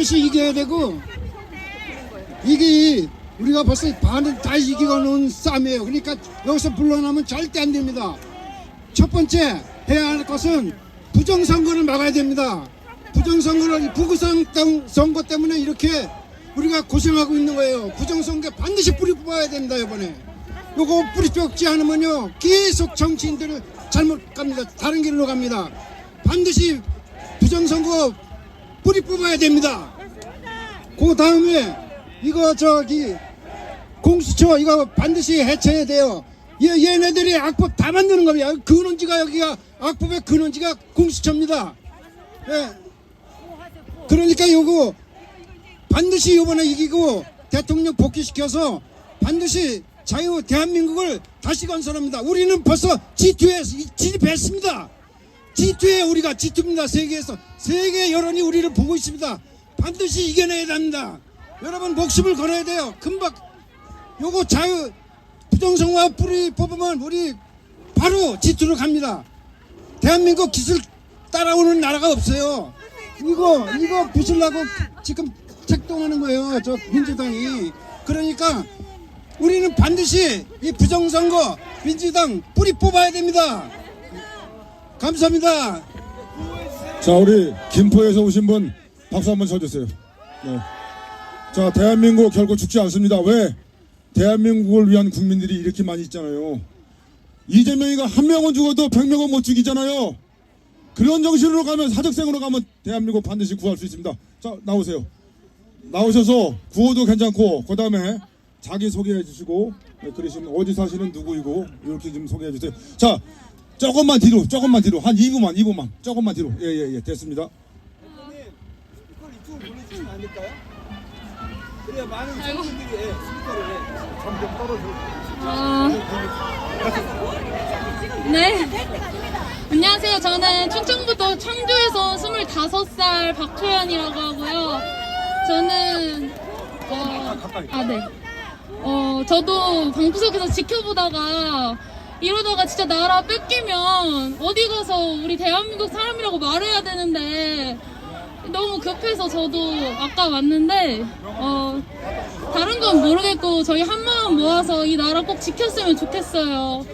반드시 이겨야 되고, 이게 우리가 벌써 반은 다 이기고 놓은 싸움이에요. 그러니까 여기서 물러나면 절대 안 됩니다. 첫 번째 해야 할 것은 부정선거를 막아야 됩니다. 부정선거를, 부정선거 때문에 이렇게 우리가 고생하고 있는 거예요. 부정선거 반드시 뿌리 뽑아야 됩니다. 이번에 요거 뿌리 뽑지 않으면요 계속 정치인들을 잘못 갑니다. 다른 길로 갑니다. 반드시 부정선거 뿌리 뽑아야 됩니다. 그 다음에 이거 공수처 이거 반드시 해체해야 돼요. 얘네들이 악법 다 만드는 겁니다. 근원지가 여기가 악법의 근원지가 공수처입니다. 예. 그러니까 요거 반드시 이번에 이기고 대통령 복귀시켜서 반드시 자유 대한민국을 다시 건설합니다. 우리는 벌써 G2에 진입했습니다. G2에 우리가 G2입니다. 세계에서 세계 여론이 우리를 보고 있습니다. 반드시 이겨내야 합니다. 여러분 목숨을 걸어야 돼요. 금방 요거 자유 부정선거 뿌리 뽑으면 우리 바로 G2로 갑니다. 대한민국 기술 따라오는 나라가 없어요. 이거 부수려고 지금 책동하는 거예요. 저 민주당이. 그러니까 우리는 반드시 이 부정선거 민주당 뿌리 뽑아야 됩니다. 감사합니다. 자, 우리 김포에서 오신 분 박수 한번 쳐주세요. 네. 자, 대한민국 결코 죽지 않습니다. 왜? 대한민국을 위한 국민들이 이렇게 많이 있잖아요. 이재명이가 한 명은 죽어도 100명은 못 죽이잖아요. 그런 정신으로 가면, 사적생으로 가면 대한민국 반드시 구할 수 있습니다. 자, 나오세요. 나오셔서 구호도 괜찮고, 그 다음에 자기 소개해 주시고, 그러시면 어디 사시는 누구이고 이렇게 좀 소개해 주세요. 자, 조금만 뒤로 한 2분만 조금만 뒤로. 예, 됐습니다. 이걸 이쪽으로 보내주시면 안 될까요? 그래야 많은 사람들이 스피커를 점점 떨어져. 네. 안녕하세요. 저는 충청북도 청주에서 25살 박초연이라고 하고요. 저는 저도 방구석에서 지켜보다가 이러다가 진짜 나라 뺏기면 어디 가서 우리 대한민국 사람이라고 말해야 되는데 너무 급해서 저도 아까 왔는데 다른 건 모르겠고 저희 한마음 모아서 이 나라 꼭 지켰으면 좋겠어요.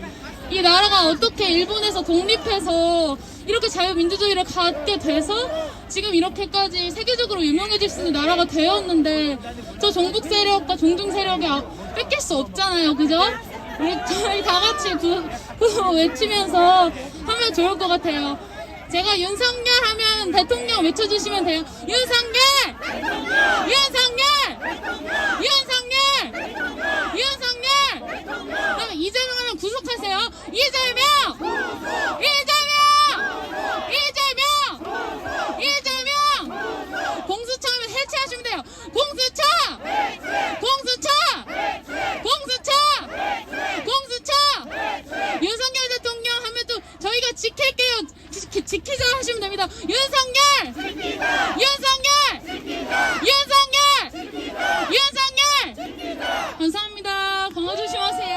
이 나라가 어떻게 일본에서 독립해서 이렇게 자유민주주의를 갖게 돼서 지금 이렇게까지 세계적으로 유명해질 수 있는 나라가 되었는데 저 종북 세력과 종중 세력이 뺏길 수 없잖아요. 그죠? 우리 저희 다 같이 구호 외치면서 하면 좋을 것 같아요. 제가 윤석열 하면 대통령 외쳐주시면 돼요. 윤석열! 윤석열! 윤석열! 윤석열! 그럼 이재명 하면 구속하세요. 이재명! 이재명! 이재명! 이재명! 공수처 하면 해체하시면 돼요. 공수처! 공수처! 공수처! 공수처! 윤석열 대통령 하면 또 저희가 지킬게요. 지키자 하시면 됩니다. 윤석열! 윤석열! 윤석열! 윤석열! 감사합니다. 건강 조심하세요.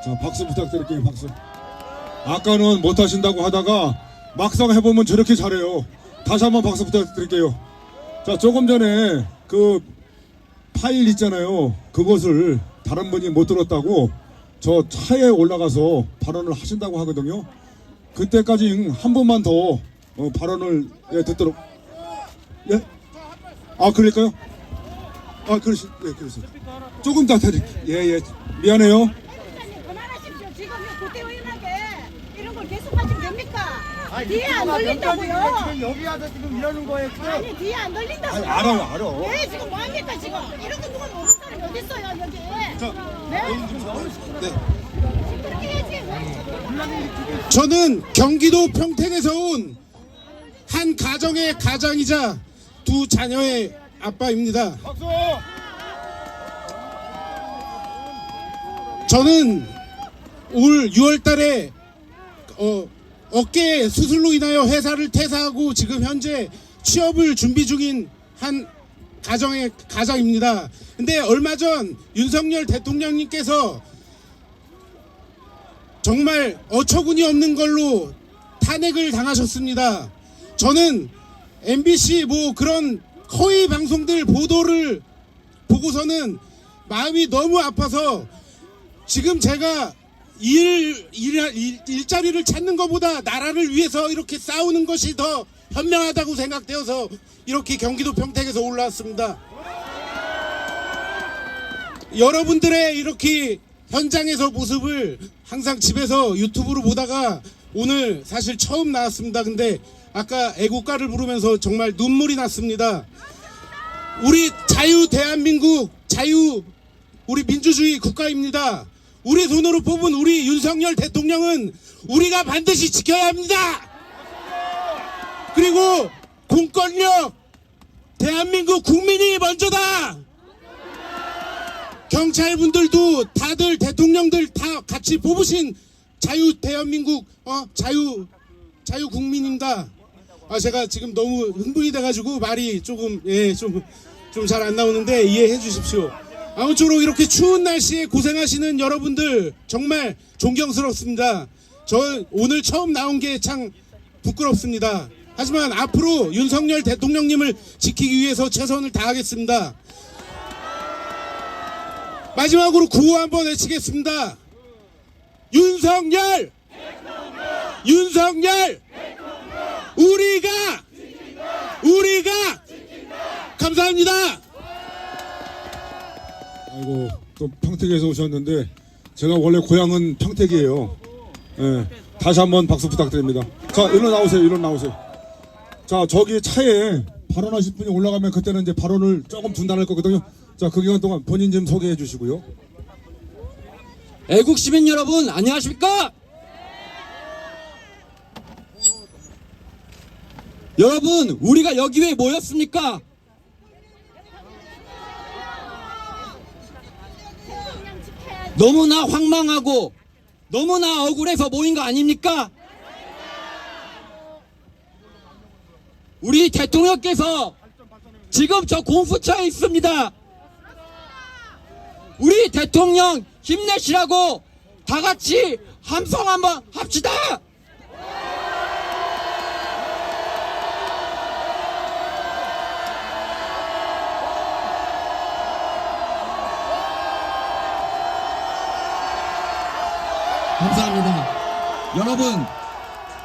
자, 박수 부탁드릴게요. 박수. 아까는 못하신다고 하다가 막상 해보면 저렇게 잘해요. 다시 한번 박수 부탁드릴게요. 자, 조금 전에 그 파일 있잖아요. 그것을 다른 분이 못 들었다고 저 차에 올라가서 발언을 하신다고 하거든요. 그때까지 한 번만 더 발언을 듣도록. 예? 아, 그럴까요? 아, 그러시, 네, 그러세요. 조금 더 드릴게요. 예, 미안해요. 그만하십시오. 지금 국회의원에게 이런 걸 계속 하시면 됩니까? 뒤에 안 돌린다고요? 지금 여기 와서 지금 이러는 거예요. 지금. 아니 뒤에 안 돌린다고요? 아니, 알아요. 왜 지금 뭐합니까 지금? 이런 거 누가 모르는 사람이 어디 있어요 여기? 자, 네? 그렇게 해야지. 저는 경기도 평택에서 온 한 가정의 가장이자 두 자녀의 아빠입니다. 박수! 저는 올 6월 달에 어깨 수술로 인하여 회사를 퇴사하고 지금 현재 취업을 준비 중인 한 가정의 가장입니다. 근데 얼마 전 윤석열 대통령님께서 정말 어처구니 없는 걸로 탄핵을 당하셨습니다. 저는 MBC 뭐 그런 허위 방송들 보도를 보고서는 마음이 너무 아파서 지금 제가 일자리를 찾는 것보다 나라를 위해서 이렇게 싸우는 것이 더 현명하다고 생각되어서 이렇게 경기도 평택에서 올라왔습니다. 여러분들의 이렇게 현장에서 모습을 항상 집에서 유튜브로 보다가 오늘 사실 처음 나왔습니다. 근데 아까 애국가를 부르면서 정말 눈물이 났습니다. 우리 자유 대한민국, 자유 우리 민주주의 국가입니다. 우리 손으로 뽑은 우리 윤석열 대통령은 우리가 반드시 지켜야 합니다. 그리고 공권력, 대한민국 국민이 먼저다. 경찰분들도 다들 대통령들 다 같이 뽑으신 자유 대한민국 자유 국민입니다. 제가 지금 너무 흥분이 돼가지고 말이 조금 좀 잘 안 나오는데 이해해 주십시오. 아무쪼록 이렇게 추운 날씨에 고생하시는 여러분들 정말 존경스럽습니다. 저 오늘 처음 나온 게 참 부끄럽습니다. 하지만 앞으로 윤석열 대통령님을 지키기 위해서 최선을 다하겠습니다. 마지막으로 구호 한번 외치겠습니다. 윤석열! 윤석열! 우리가! 감사합니다. 아이고, 또 평택에서 오셨는데 제가 원래 고향은 평택이에요. 예, 다시 한번 박수 부탁드립니다. 자, 일로 나오세요. 자, 저기 차에 발언하실 분이 올라가면 그때는 이제 발언을 조금 중단할 거거든요. 자, 그 기간 동안 본인 좀 소개해 주시고요. 애국 시민 여러분, 안녕하십니까? 여러분, 우리가 여기 왜 모였습니까? 너무나 황망하고 너무나 억울해서 모인 거 아닙니까? 우리 대통령께서 지금 저 공수처에 있습니다. 우리 대통령 힘내시라고 다 같이 함성 한번 합시다. 감사합니다. 여러분,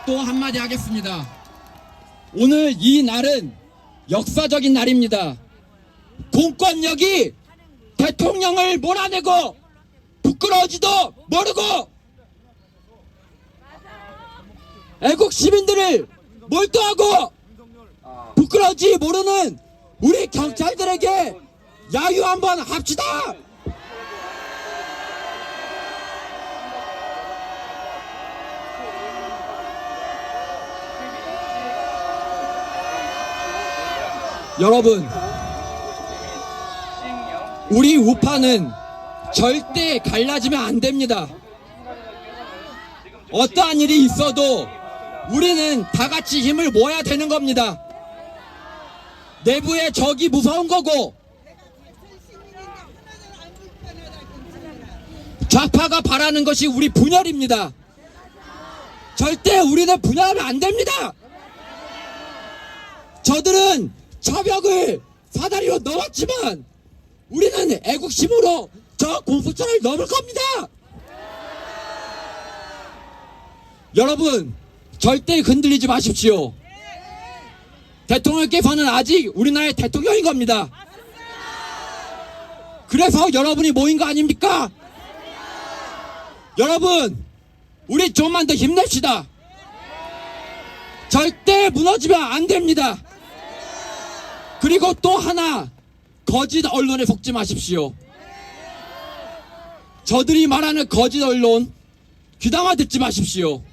또 한마디 하겠습니다. 오늘 이 날은 역사적인 날입니다. 공권력이 대통령을 몰아내고 부끄러워지도 모르고 애국 시민들을 몰두하고 부끄러워지 모르는 우리 경찰들에게 야유 한번 합시다. 여러분, 우리 우파는 절대 갈라지면 안 됩니다. 어떠한 일이 있어도 우리는 다 같이 힘을 모아야 되는 겁니다. 내부의 적이 무서운 거고 좌파가 바라는 것이 우리 분열입니다. 절대 우리는 분열하면 안 됩니다. 저들은 처벽을 사다리로 넘었지만 우리는 애국심으로 저 공수처를 넘을 겁니다. 여러분, 절대 흔들리지 마십시오. 대통령께서는 아직 우리나라의 대통령인 겁니다. 그래서 여러분이 모인 거 아닙니까? 여러분, 우리 좀만 더 힘냅시다. 절대 무너지면 안 됩니다. 그리고 또 하나, 거짓 언론에 속지 마십시오. 저들이 말하는 거짓 언론 귀담아 듣지 마십시오.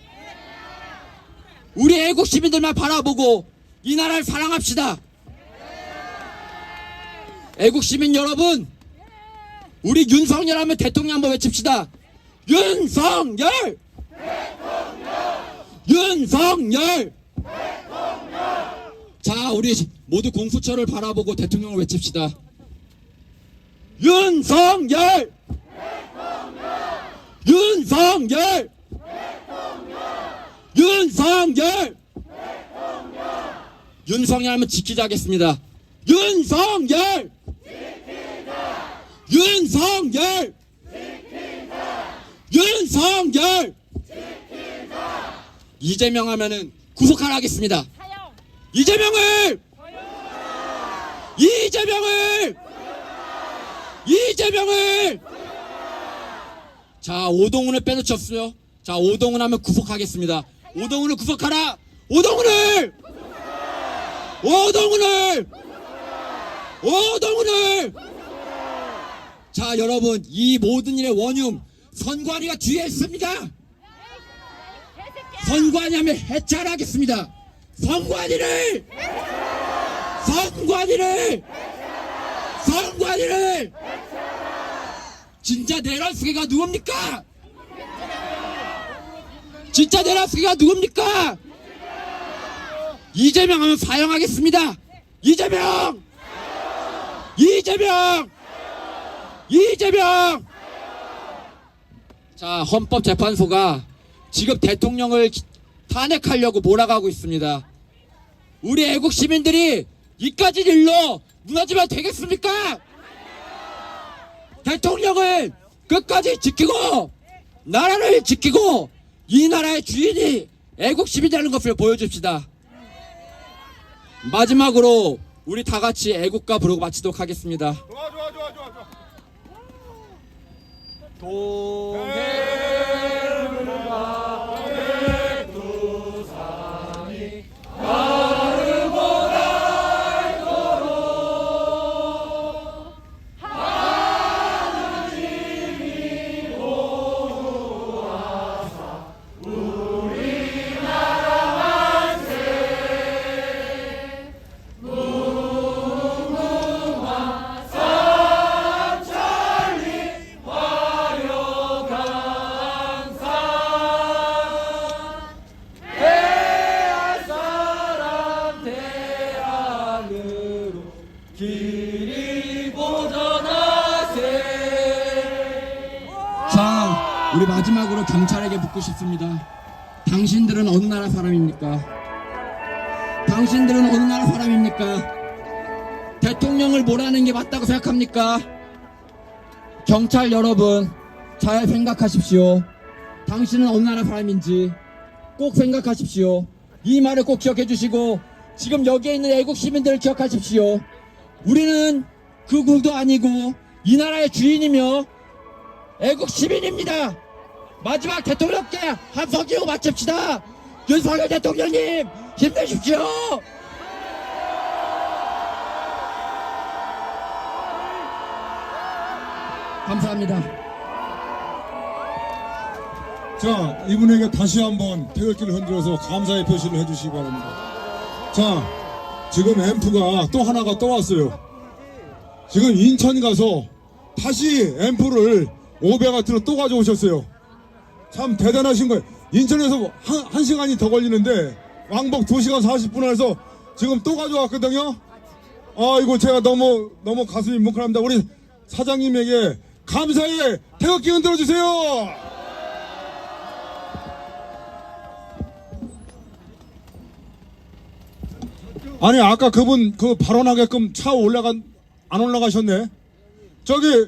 우리 애국 시민들만 바라보고 이 나라를 사랑합시다. 애국 시민 여러분, 우리 윤석열 하면 대통령 한번 외칩시다. 윤석열! 윤석열! 자, 우리 모두 공수처를 바라보고 대통령을 외칩시다. 윤석열! 윤석열! 윤석열! 윤석열 하면 지키자 하겠습니다. 윤석열! 윤석열! 윤석열! 이재명 하면은 구속하라 하겠습니다. 이재명을! 이재명을! 이재명을! 자, 오동훈을 빼놓지 없어요. 자, 오동훈 하면 구속하겠습니다. 오동훈을 구속하라! 오동훈을! 오동훈을! 오동훈을! 자, 여러분, 이 모든 일의 원흉 선관위가 뒤에 있습니다. 선관위 하면 해체하겠습니다. 선관위를! 선관위를! 선관위를! 진짜 내란수개가 누굽니까? 진짜 내란수개가 누굽니까? 이재명 하면 사형하겠습니다. 이재명! 이재명! 이재명! 자, 헌법재판소가 지금 대통령을 탄핵하려고 몰아가고 있습니다. 우리 애국 시민들이 이까지 일로 무너지면 되겠습니까? 대통령을 끝까지 지키고 나라를 지키고 이 나라의 주인이 애국 시민이라는 것을 보여줍시다. 마지막으로 우리 다 같이 애국가 부르고 마치도록 하겠습니다. 자, 우리 마지막으로 경찰에게 묻고 싶습니다. 당신들은 어느 나라 사람입니까? 당신들은 어느 나라 사람입니까? 대통령을 몰아내는 게 맞다고 생각합니까? 경찰 여러분, 잘 생각하십시오. 당신은 어느 나라 사람인지 꼭 생각하십시오. 이 말을 꼭 기억해 주시고 지금 여기에 있는 애국 시민들을 기억하십시오. 우리는 극우도 아니고 이 나라의 주인이며 애국 시민입니다. 마지막 대통령께 함성 지르고 마칩시다. 윤석열 대통령님 힘내십시오. 감사합니다. 자, 이분에게 다시 한번 태극기를 흔들어서 감사의 표시를 해주시기 바랍니다. 자, 지금 앰프가 또 하나가 또 왔어요. 지금 인천 가서 다시 앰프를 500W로 또 가져오셨어요. 참 대단하신 거예요. 인천에서 한 시간이 더 걸리는데 왕복 2시간 40분 해서 지금 또 가져왔거든요. 아, 이거 제가 너무 가슴이 뭉클합니다. 우리 사장님에게 감사의 태극기 흔들어 주세요. 아니, 아까 그분 그 발언하게끔 차 안 올라가셨네. 저기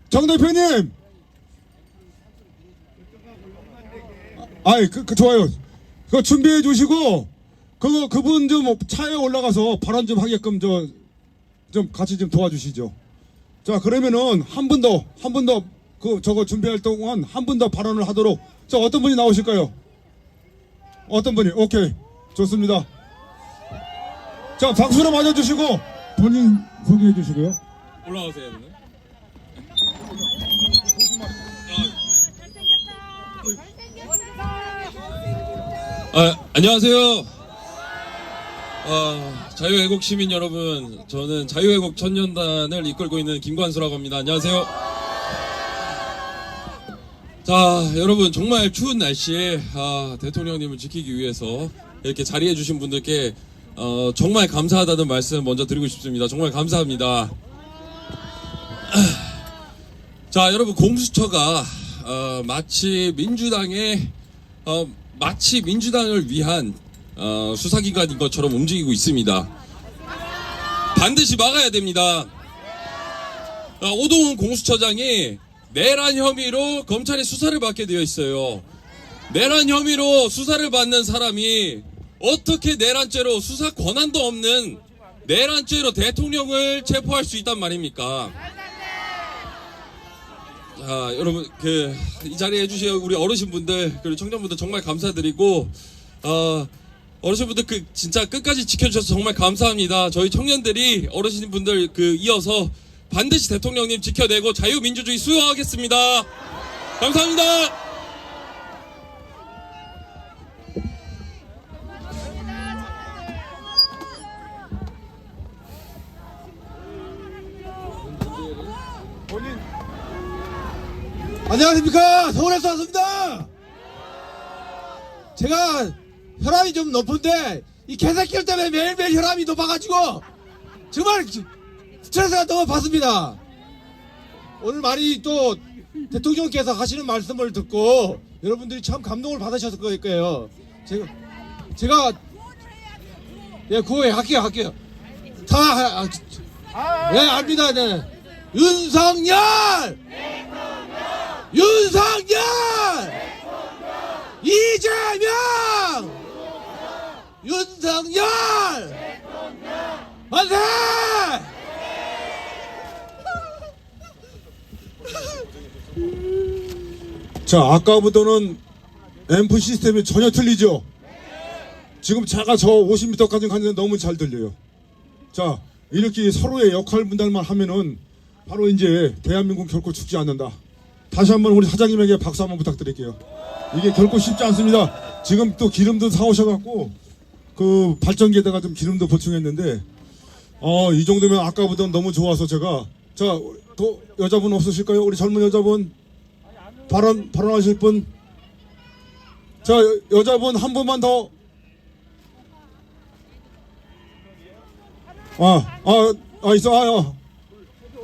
정 대표님. 아이, 좋아요. 그거 준비해 주시고 그분 좀 차에 올라가서 발언 좀 하게끔 좀 같이 좀 도와주시죠. 자, 그러면은 한 분 더 저거 준비할 동안 한 분 더 발언을 하도록. 자, 어떤 분이 나오실까요? 어떤 분이? 오케이, 좋습니다. 자, 박수로 맞아주시고 본인 소개해 주시고요. 올라오세요. 안녕하세요. 자유애국 시민 여러분, 저는 자유애국 청년단을 이끌고 있는 김관수라고 합니다. 안녕하세요. 자, 여러분, 정말 추운 날씨에 대통령님을 지키기 위해서 이렇게 자리해 주신 분들께 정말 감사하다는 말씀 먼저 드리고 싶습니다. 정말 감사합니다. 자, 여러분, 공수처가 마치 민주당을 위한 수사기관인 것처럼 움직이고 있습니다. 반드시 막아야 됩니다. 오동훈 공수처장이 내란 혐의로 검찰의 수사를 받게 되어 있어요. 내란 혐의로 수사를 받는 사람이 어떻게 내란죄로 수사 권한도 없는 내란죄로 대통령을 체포할 수 있단 말입니까? 자, 여러분 이 자리에 해주신 우리 어르신분들 그리고 청년분들 정말 감사드리고 어르신분들 진짜 끝까지 지켜주셔서 정말 감사합니다. 저희 청년들이 어르신분들 이어서 반드시 대통령님 지켜내고 자유민주주의 수호하겠습니다. 감사합니다. 안녕하십니까, 서울에서 왔습니다. 제가 혈압이 좀 높은데 이 개새끼들 때문에 매일매일 혈압이 높아가지고 정말 스트레스가 너무 받습니다. 오늘 많이 또 대통령께서 하시는 말씀을 듣고 여러분들이 참 감동을 받으셨을 거예요. 제가 예, 그거에 할게요. 예, 압니다. 네. 윤석열! 이재명! 윤석열! 만세! 자, 아까보다는 앰프 시스템이 전혀 틀리죠? 지금 차가 저 50m까지 갔는데 너무 잘 들려요. 자, 이렇게 서로의 역할 분담만 하면은 바로 이제 대한민국 결코 죽지 않는다. 다시 한번 우리 사장님에게 박수 한번 부탁드릴게요. 이게 결코 쉽지 않습니다. 지금 또 기름도 사오셔갖고 그 발전기에다가 좀 기름도 보충했는데 이 정도면 아까보다는 너무 좋아서 제가 자, 또 여자분 없으실까요? 우리 젊은 여자분 발언하실 분. 자, 여자분 한 분만 더. 있어.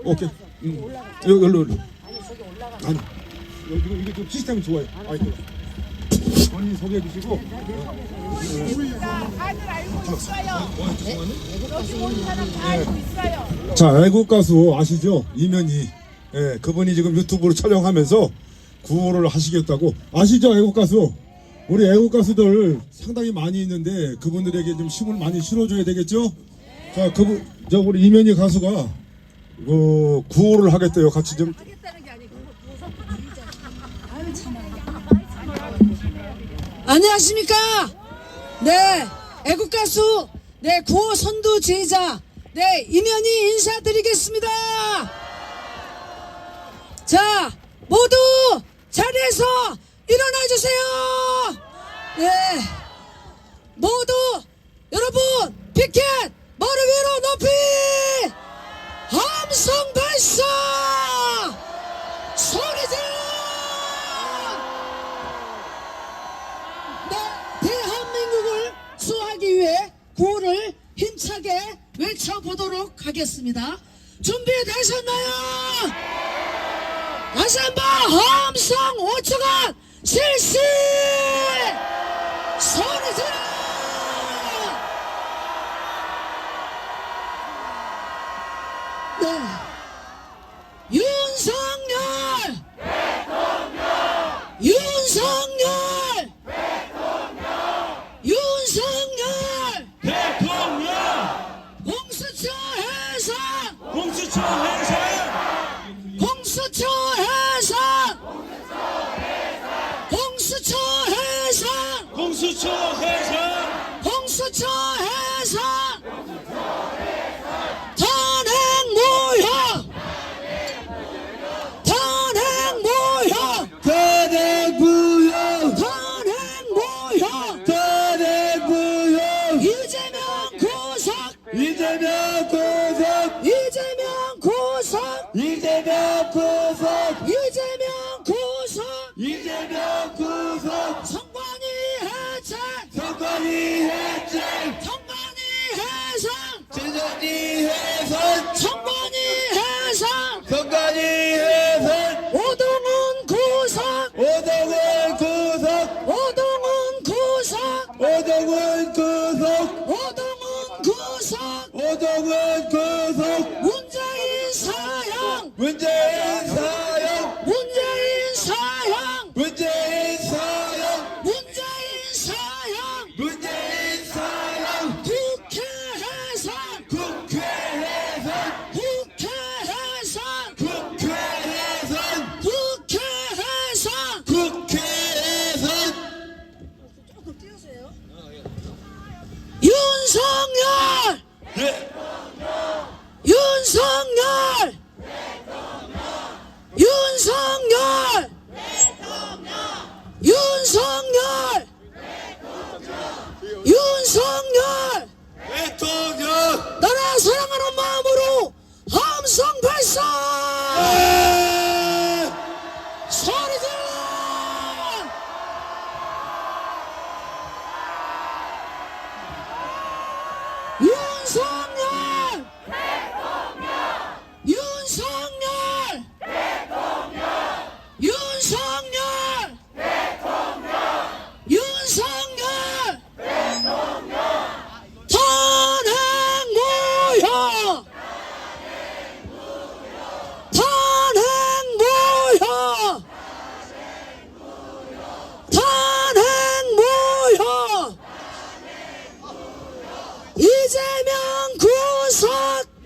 오케이. 여기로. 아니, 이게 좀 시스템이 좋아요. 본인 소개해 주시고. 다들 알고 있어요. 여기 온 사람 다 알고 있어요. 자, 애국 가수 아시죠? 이면희. 예, 그분이 지금 유튜브로 촬영하면서 구호를 하시겠다고. 아시죠? 애국 가수. 우리 애국 가수들 상당히 많이 있는데 그분들에게 좀 힘을 많이 실어줘야 되겠죠? 자, 우리 이면희 가수가 구호를 하겠대요. 같이 좀. 안녕하십니까? 네, 애국가수, 네, 구호 선두주의자, 네, 이면희 인사드리겠습니다. 자, 모두 자리에서 일어나주세요. 네, 모두 여러분 피켓 머리 위로 높이 함성 발사 소리 질러. 대한민국을 수호하기 위해 구호를 힘차게 외쳐보도록 하겠습니다. 준비되셨나요? 다시 한번 함성 5초간 실시 소리 질러. 네, 윤석열 공수처 해산 탄핵 모욕 이재명 구속 선관위 해체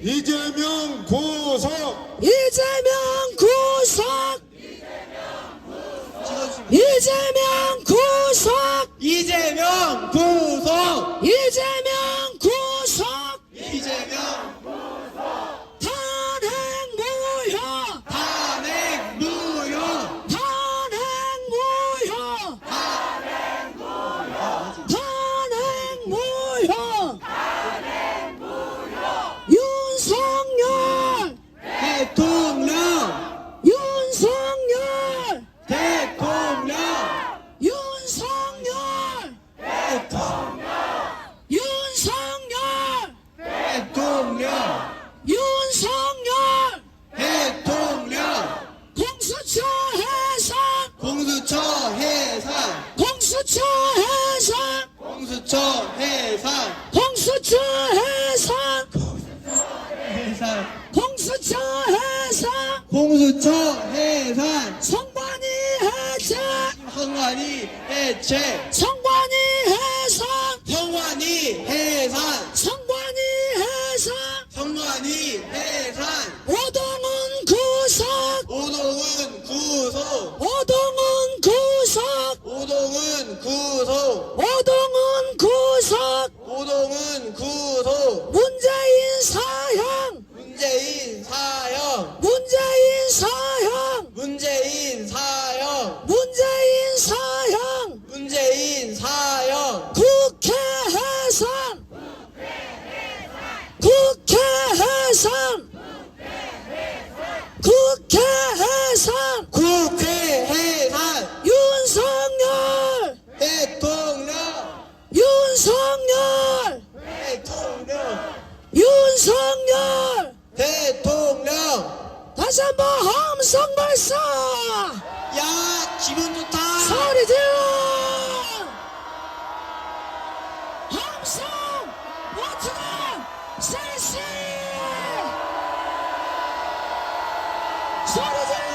이재명 구속! 이재명 구속! 이재명 구속! 이재명 구속! 이재명 구속! 이재명 탄핵 무효! 탄핵 무효! 탄핵 무효! 탄핵 무효! 윤석열! 대통령! 윤석열! 대통령! 윤석열! 윤석열! 대통령! 윤석열! 대통령! 공수처 해산! 공수처 해산! 공수처 해산! 공수처 해산! 공수처 해산! 해산! 공수처 해산! 공수처 해산! 성관이 해체! 성관이 해체! 성관이 해산! 성관이 해산! 성관이 해산! 성관이 해산! 오동훈 구속! 오동훈 구속! 오동훈 구속! 오동훈 구속! 오동훈 구속! 오동훈 구속! 문재인 사형! 문재인 사형! 문재인 사형! 문재인 사형! 문재인 사형! 문재인 사형! 국회 해산! 국회 해산! 국회 해산! 국회 해산! 윤석열! 대통령! 윤석열! 대통령! 윤석열! 대통령! 다시 한번 함성 발사! 야, 기분 좋다! 소리 질러! 함성! 모두가 실시! 소리 질러!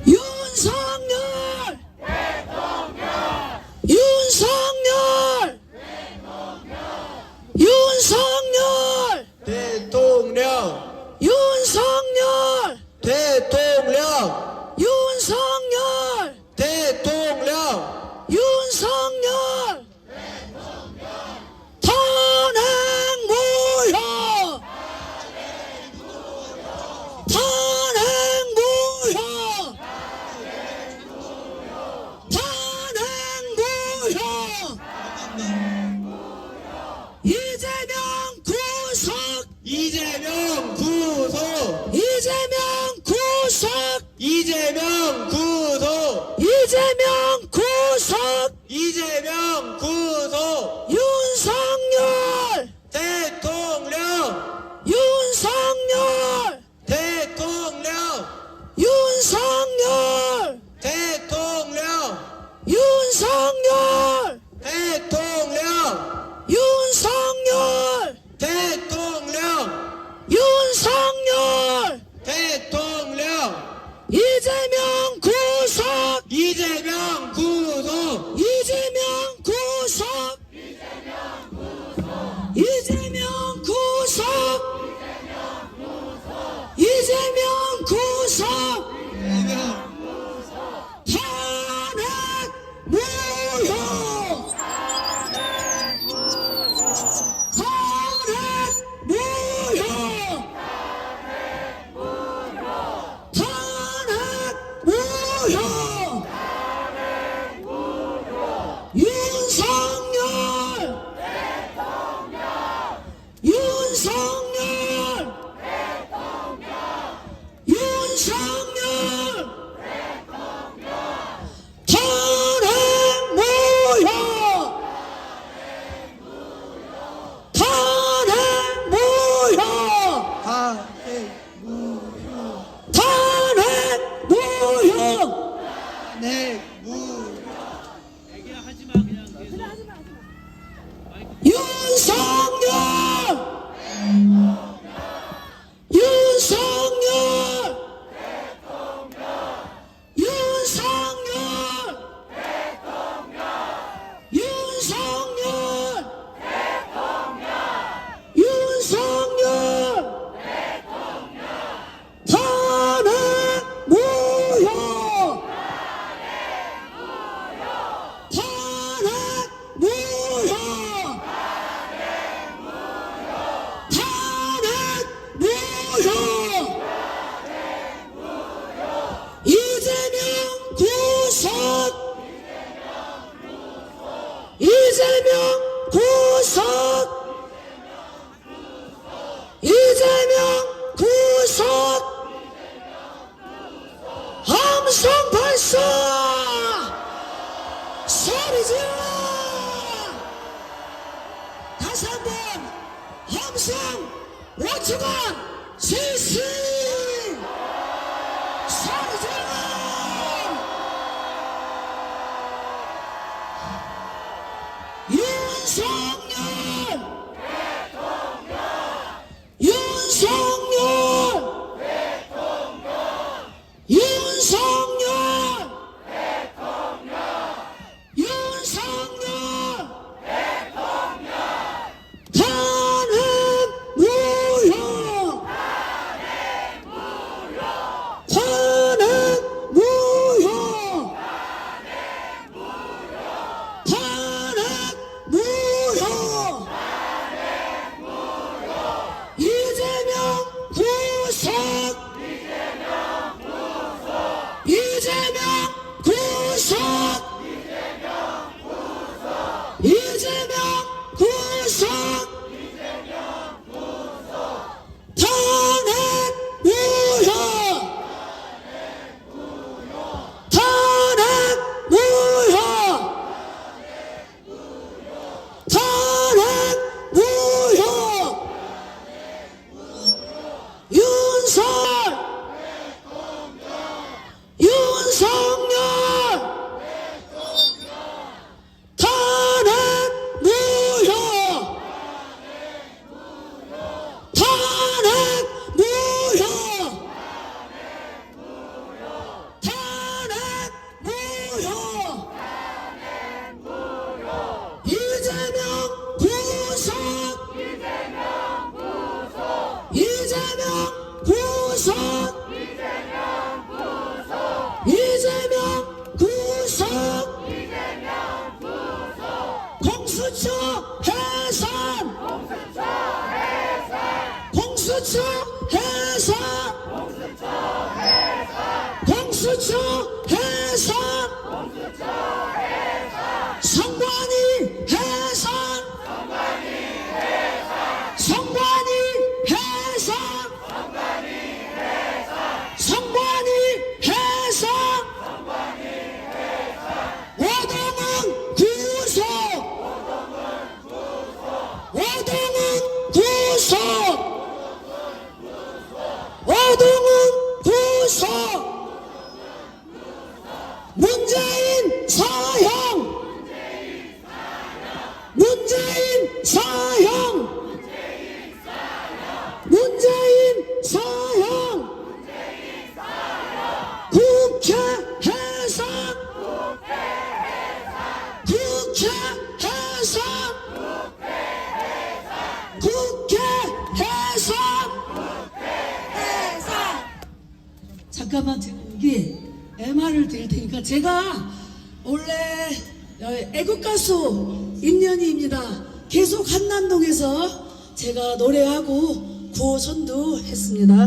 윤석열! 윤석열! 윤석열! 대통령! 윤석열! 대통령! 윤석열! 대통령! 윤석열! 탄핵 무효! 탄핵 무효! 탄핵 무효! 이재명 구속! 이재명 구속! 이재명 구속! 이재명 구속! 이재명 구속! 이재명 구속! 윤석열! 대통령! 윤석열! 대통령! 윤석열! 대통령! 윤석열! 대통령! 윤석열! 대통령! 윤석열! 대통령! 이재명 구속! 이재명 구속! 이재명 구속! 이재명 구속! 이재명 구속! 탄핵 무효! 탄핵 무효! 탄핵 무효! 함성 발사 소리 질러 다시 한번 함성 5초간 실시 소리 질러 윤석열 윤석열 윤석열 윤석열 탄핵 무효 탄핵 무효 탄핵 무효 이재명 구속 이재명 구속 이재명 구속 탄핵 무효 탄핵 무효 탄핵 무효 윤석열 탄핵 무효 탄핵 무효 탄핵 무효 이재명 구속 이재명 구속 이재명 구속 공수처 해산 공수처 해산 공수처 해산 선관위 해산 선관위 해산 선관위 해산 오동훈 구속 오동훈 구속 오동훈 구속 문재인 사형 문재인 사형 문재인 사형 국회 해산 국회 해산 국회 해산 잠깐만 제가 여기 MR을 드릴 테니까 제가 원래 애국가수 임연희입니다. 계속 한남동에서 제가 노래하고 구호선도 했습니다.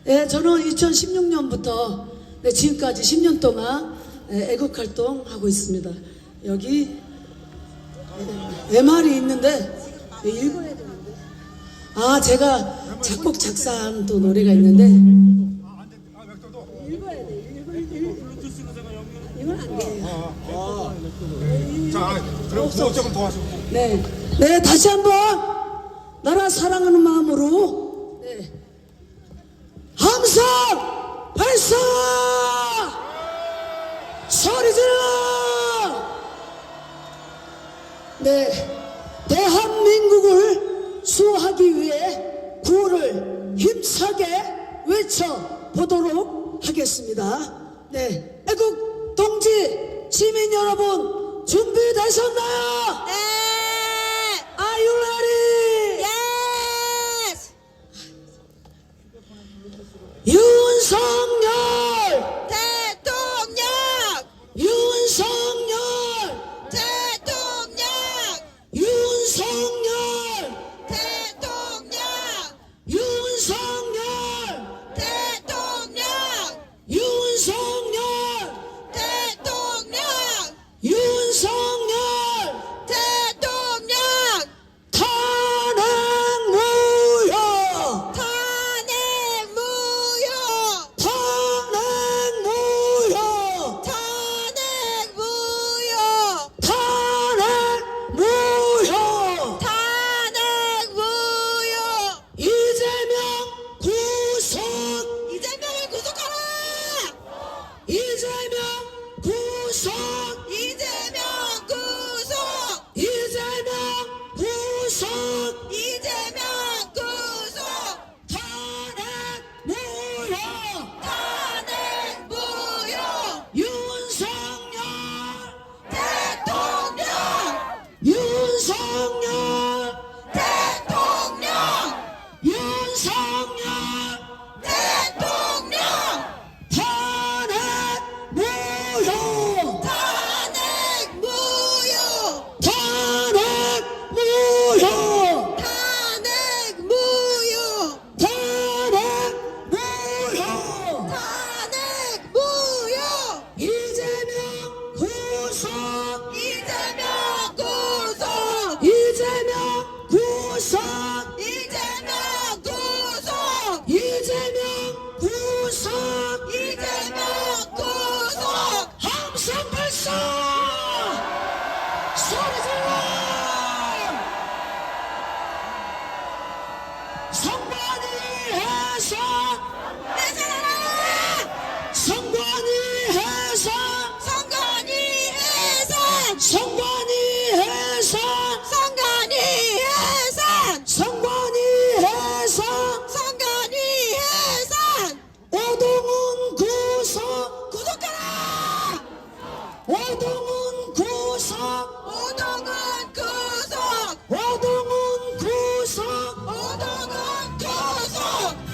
네, 저는 2016년부터 지금까지 10년 동안 애국활동하고 있습니다. 여기 MR이 있는데 읽어야 되는데 제가 작곡 작사한 또 노래가 있는데 읽어야 돼. 이건 안 돼요. 자, 그럼 구호 조금 도와줘. 네, 다시 한번 나라 사랑하는 마음으로 함성 발사 소리 질러. 대한민국을 수호하기 위해 구호를 힘차게 외쳐보도록 하겠습니다. 애국 동지 시민 여러분 준비되셨나요? 네. Are you ready? Yes. 윤석열 대통령. 윤석열 대통령. 윤석열 대통령. 윤석열 대통령. 윤석열 대통령. 윤석열 대통령. 이재명 구속 이재명 구속 이재명 구속 이재명 구속 탄핵 무효 탄핵 무효 윤석열 대통령 윤석열 대통령 윤석열 대통령 탄핵 무효 탄핵 무효 탄핵 무효 탄핵 무효 탄핵 무효 탄핵 무효 이재명 구속 이재명 구속 이재명 구속 이재명 구속 이재명 구속 이재명 구속 함성 발사 소리 질러 성관이 해산 내세라 성관이 해산 선관위 해산 성관이 해산 선관위 해산 성관이 해산 선관위 해산 오동훈 구속 구속하라 오동훈 구속 오동훈 구속 오동훈 구속 오동훈 구속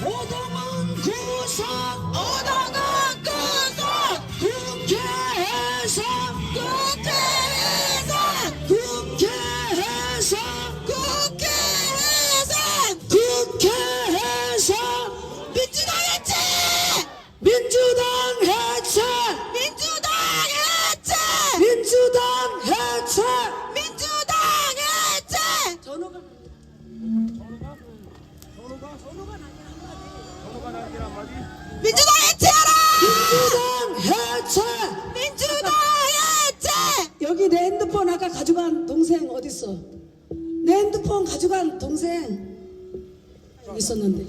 오동훈 구속 오동훈 구속 국회 해산 국회 해산 국회 해산 국회 해산 국회 해산 민주당 해체 민주당 해체 민주당 해체 민주당 해체 민주당 해체 민주당 해체하라 민주당 해체 민주당 해체 여기 내 핸드폰 아까 가져간 동생 어딨어? 내 핸드폰 가져간 동생 있었는데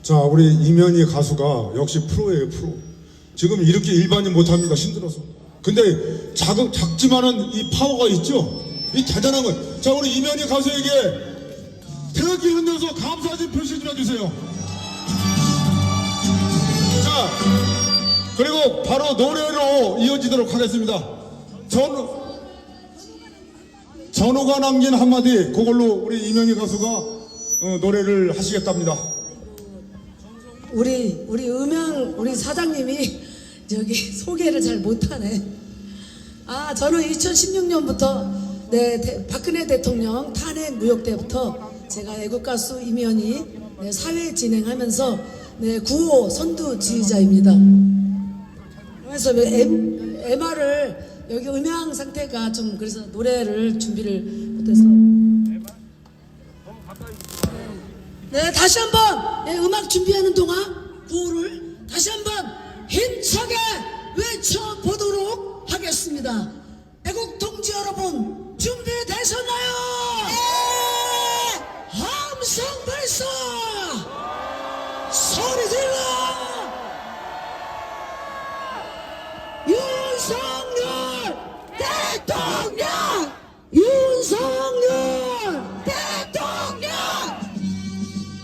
자, 우리 이면희 가수가 역시 프로예요, 프로. 지금 이렇게 일반인 못합니다, 힘들어서. 근데 작지만은 이 파워가 있죠? 이 대단한 거. 자, 우리 이면희 가수에게 태극기 흔들어서 감사 좀 표시 좀 해주세요. 자, 그리고 바로 노래로 이어지도록 하겠습니다. 전우가 남긴 한마디, 그걸로 우리 이면희 가수가 노래를 하시겠답니다. 우리 음향 우리 사장님이 저기 소개를 잘 못하네. 아, 저는 2016년부터 박근혜 대통령 탄핵 무효 때부터 제가 애국 가수 이면희 사회 진행하면서 구호 선두 지휘자입니다. 그래서 MR을 여기 음향 상태가 좀 그래서 노래를 준비를 못해서. 네, 다시 한번 음악 준비하는 동안 구호를 다시 한번 힘차게 외쳐보도록 하겠습니다. 애국 동지 여러분 준비되셨나요? 네! 함성 발사! 소리 질러! 윤석열 대통령 윤석열 대통령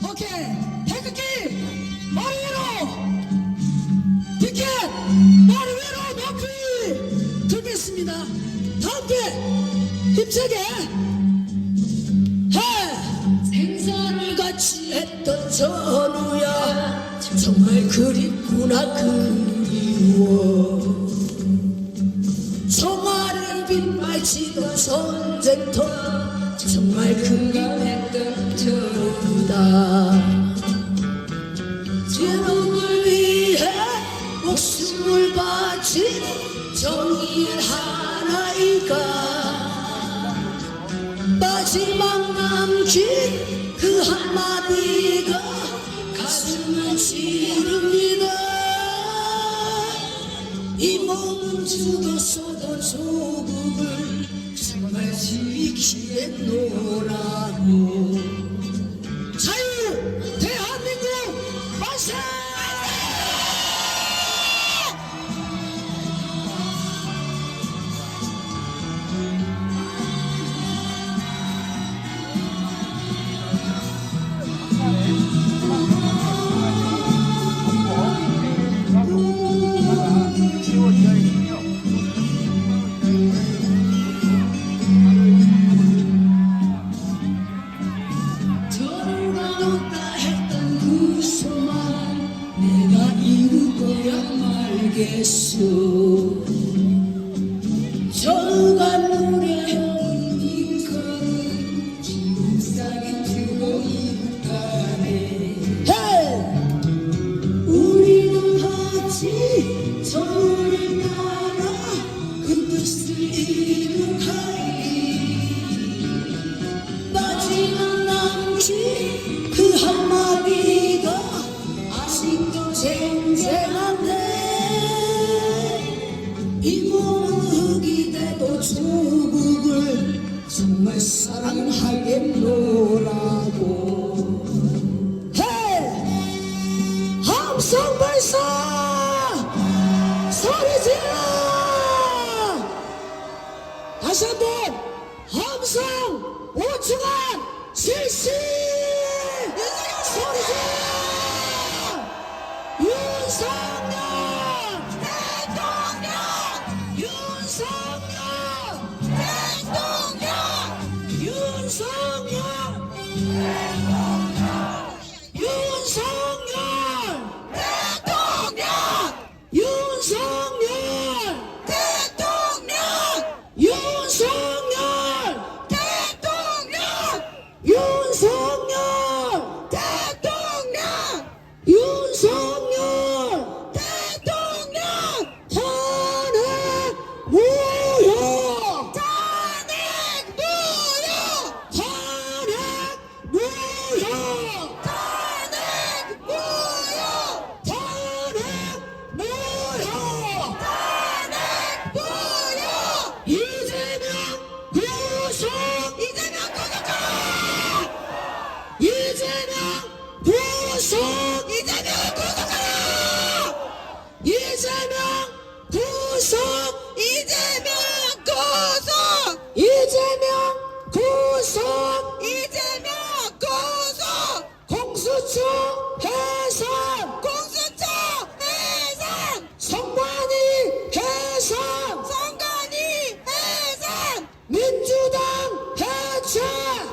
오케이 태극기 머리 위로 피켓 머리 위로 높이 들겠습니다. 다 함께 힘차게 해 생사를 같이 했던 전우야 정말 그립구나 그리워 총알을 빗발치던 전쟁터 정말 그립했던 전우다 제국을 위해 목숨을 바친 정의의 하나이가 마지막 남긴 그 한마디가 가슴을 찌릅니다. 이 몸 죽었어도 조국을 정말 지키겠노라고 자유 대한민국 만세! 수 저간 노래하는 이거는 기숙사에 두고 입가네 우리는 같이 저를 따라 그 뜻을 이루가리 마지막 남긴 그 한마디가 아직도 쟁쟁한데 이 몸은 흙이 돼도 조국을 정말 사랑하겠노라고 함성 발사 소리 질러 다시 한번 함성 5초간 실시 소리 질러 윤석열 대통령 윤석열 대통령 윤석열 윤석열 대통령 윤석열 대통령 윤석열 대통령 윤석열 대통령 윤석열 대통령 탄핵 무효 탄핵 무효 탄핵 무효 탄핵 무효 탄핵 무효 탄핵 무효 이재명 구속 이재명 구속하라 이재명 구속 이재명 구속하라 이재명 구속 이재명 구속 이재명 구속 이재명 구속 공수처 해산 공수처 해산 선관위 해산 선관위 해산 민주당 해체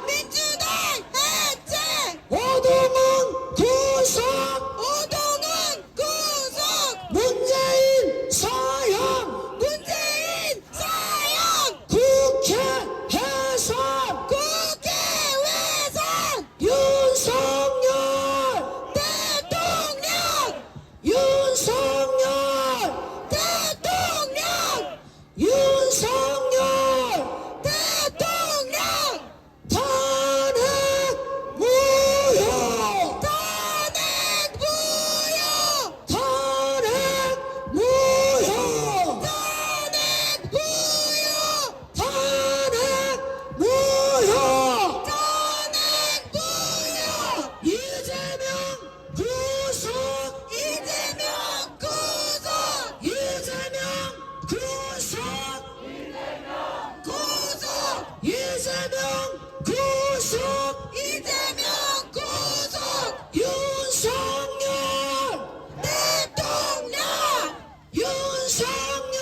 민주당 해체 오동훈 구속 오동훈 구속 문재인 사형 문재인 사형 국회 해산 국회 해산 윤석열 대통령 윤석열 대통령 윤석열 대통령 탄핵 무효 탄핵 무효 탄핵 무효 탄핵 무효 탄핵 무효 탄핵 무효 이재명 구속 이재명 구속 이재명 구속 구속 이재명 구속 이재명 구속 윤석열 대통령 윤석열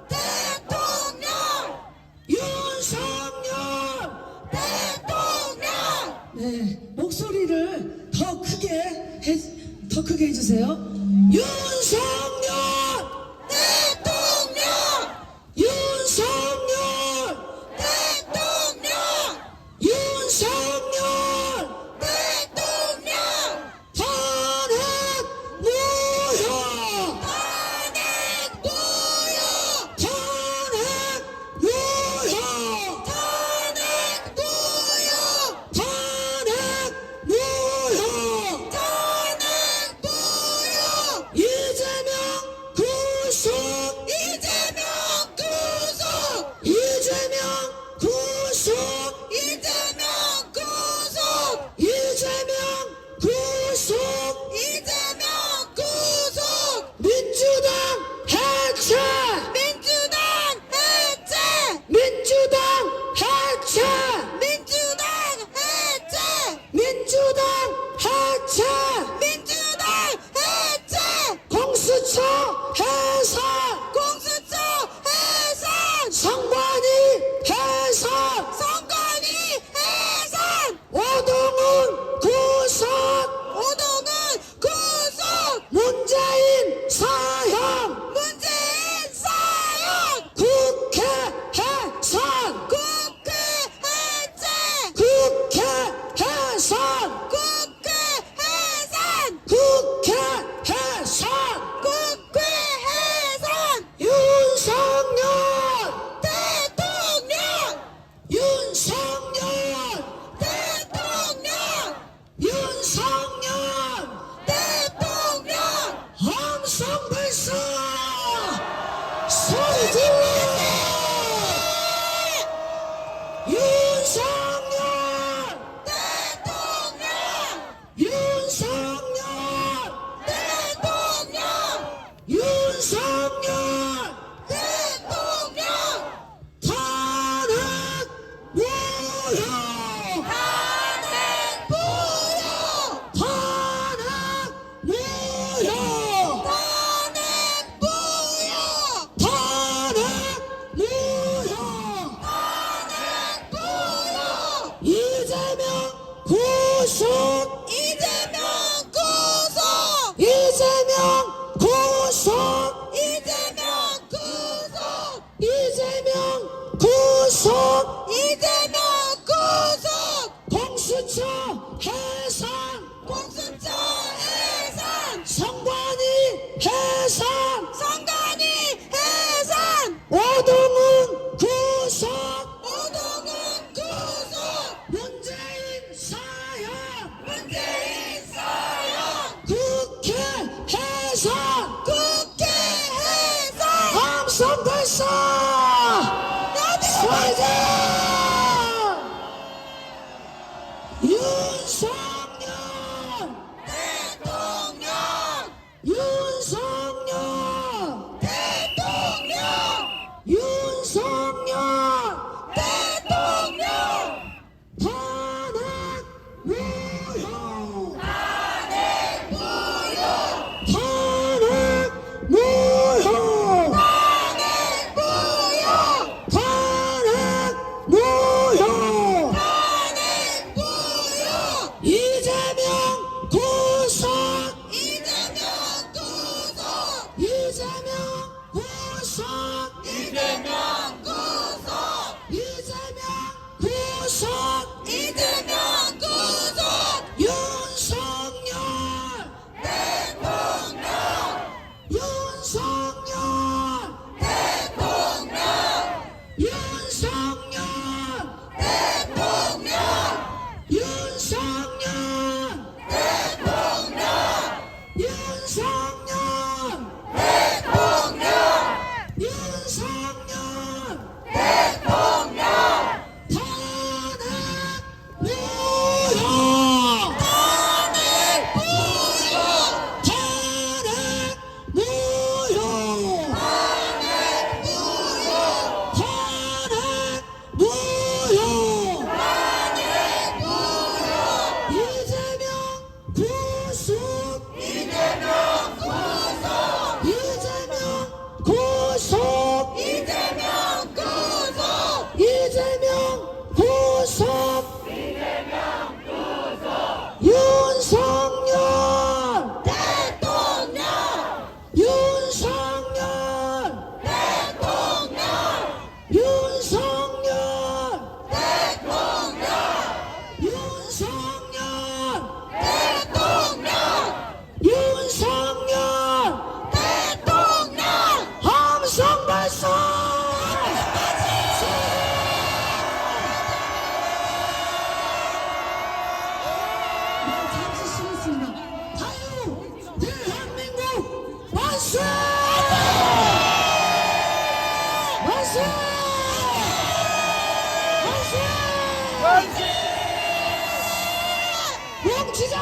대통령 윤석열 대통령 네 목소리를 더 크게 해주세요 윤석열 대통령 윤석열 대통령 윤석열 대통령 탄핵 무효 탄핵 무효 탄핵 무효 탄핵 무효 탄핵 무효 탄핵 무효 윤석열 대통령! 윤석열 대통령! 윤석열 대통령! 탄핵 무효! 탄핵 무효! 탄핵 무효! 탄핵 무효! 탄핵 무효! 이재명 구속! 이재명 구속! 이재명 구속! 이재명 구속! 이재명 구속! 이재명 구속! 공수처 해산! 공수처 해산! 선관위 해산! 선관위 해산! 오동훈 구속! 오동훈 구속! 문재인 사형! 문재인 사형! 국회 해산! 국회 해산! 함성 발사! 사장! 윤석열 대통령! 윤석열 대통령! 윤석열 대통령! 탄핵 무효! 탄핵 무효! 탄핵 무효! 탄핵 무효! 탄핵 무효! 탄핵 무효! 이재명 구속! 이재명 구속! 이재명 구속! 이재명 구속! 이재명 구속! 이재명 구속! 윤석열 대통령! 윤석열 대통령! 윤석열 대통령! 윤석열 대통령! 윤석열 대통령! 윤석열 대통령! 탄핵 무효! 탄핵 무효! 탄핵 무효! 탄핵 무효! 탄핵 무효! 탄핵 무효! 이재명 구속! 이재명 구속! 이재명 구속! 이재명 구속! 이재명 구속! 이재명 구속! 윤석열 대통령! 윤석열 대통령! 윤석열 대통령! 윤석열 대통령! 윤석열 대통령! 함성 발사! 잠시 쉬겠습니다. 자유 대한민국 만세! 만세! 만세! 뭉치자!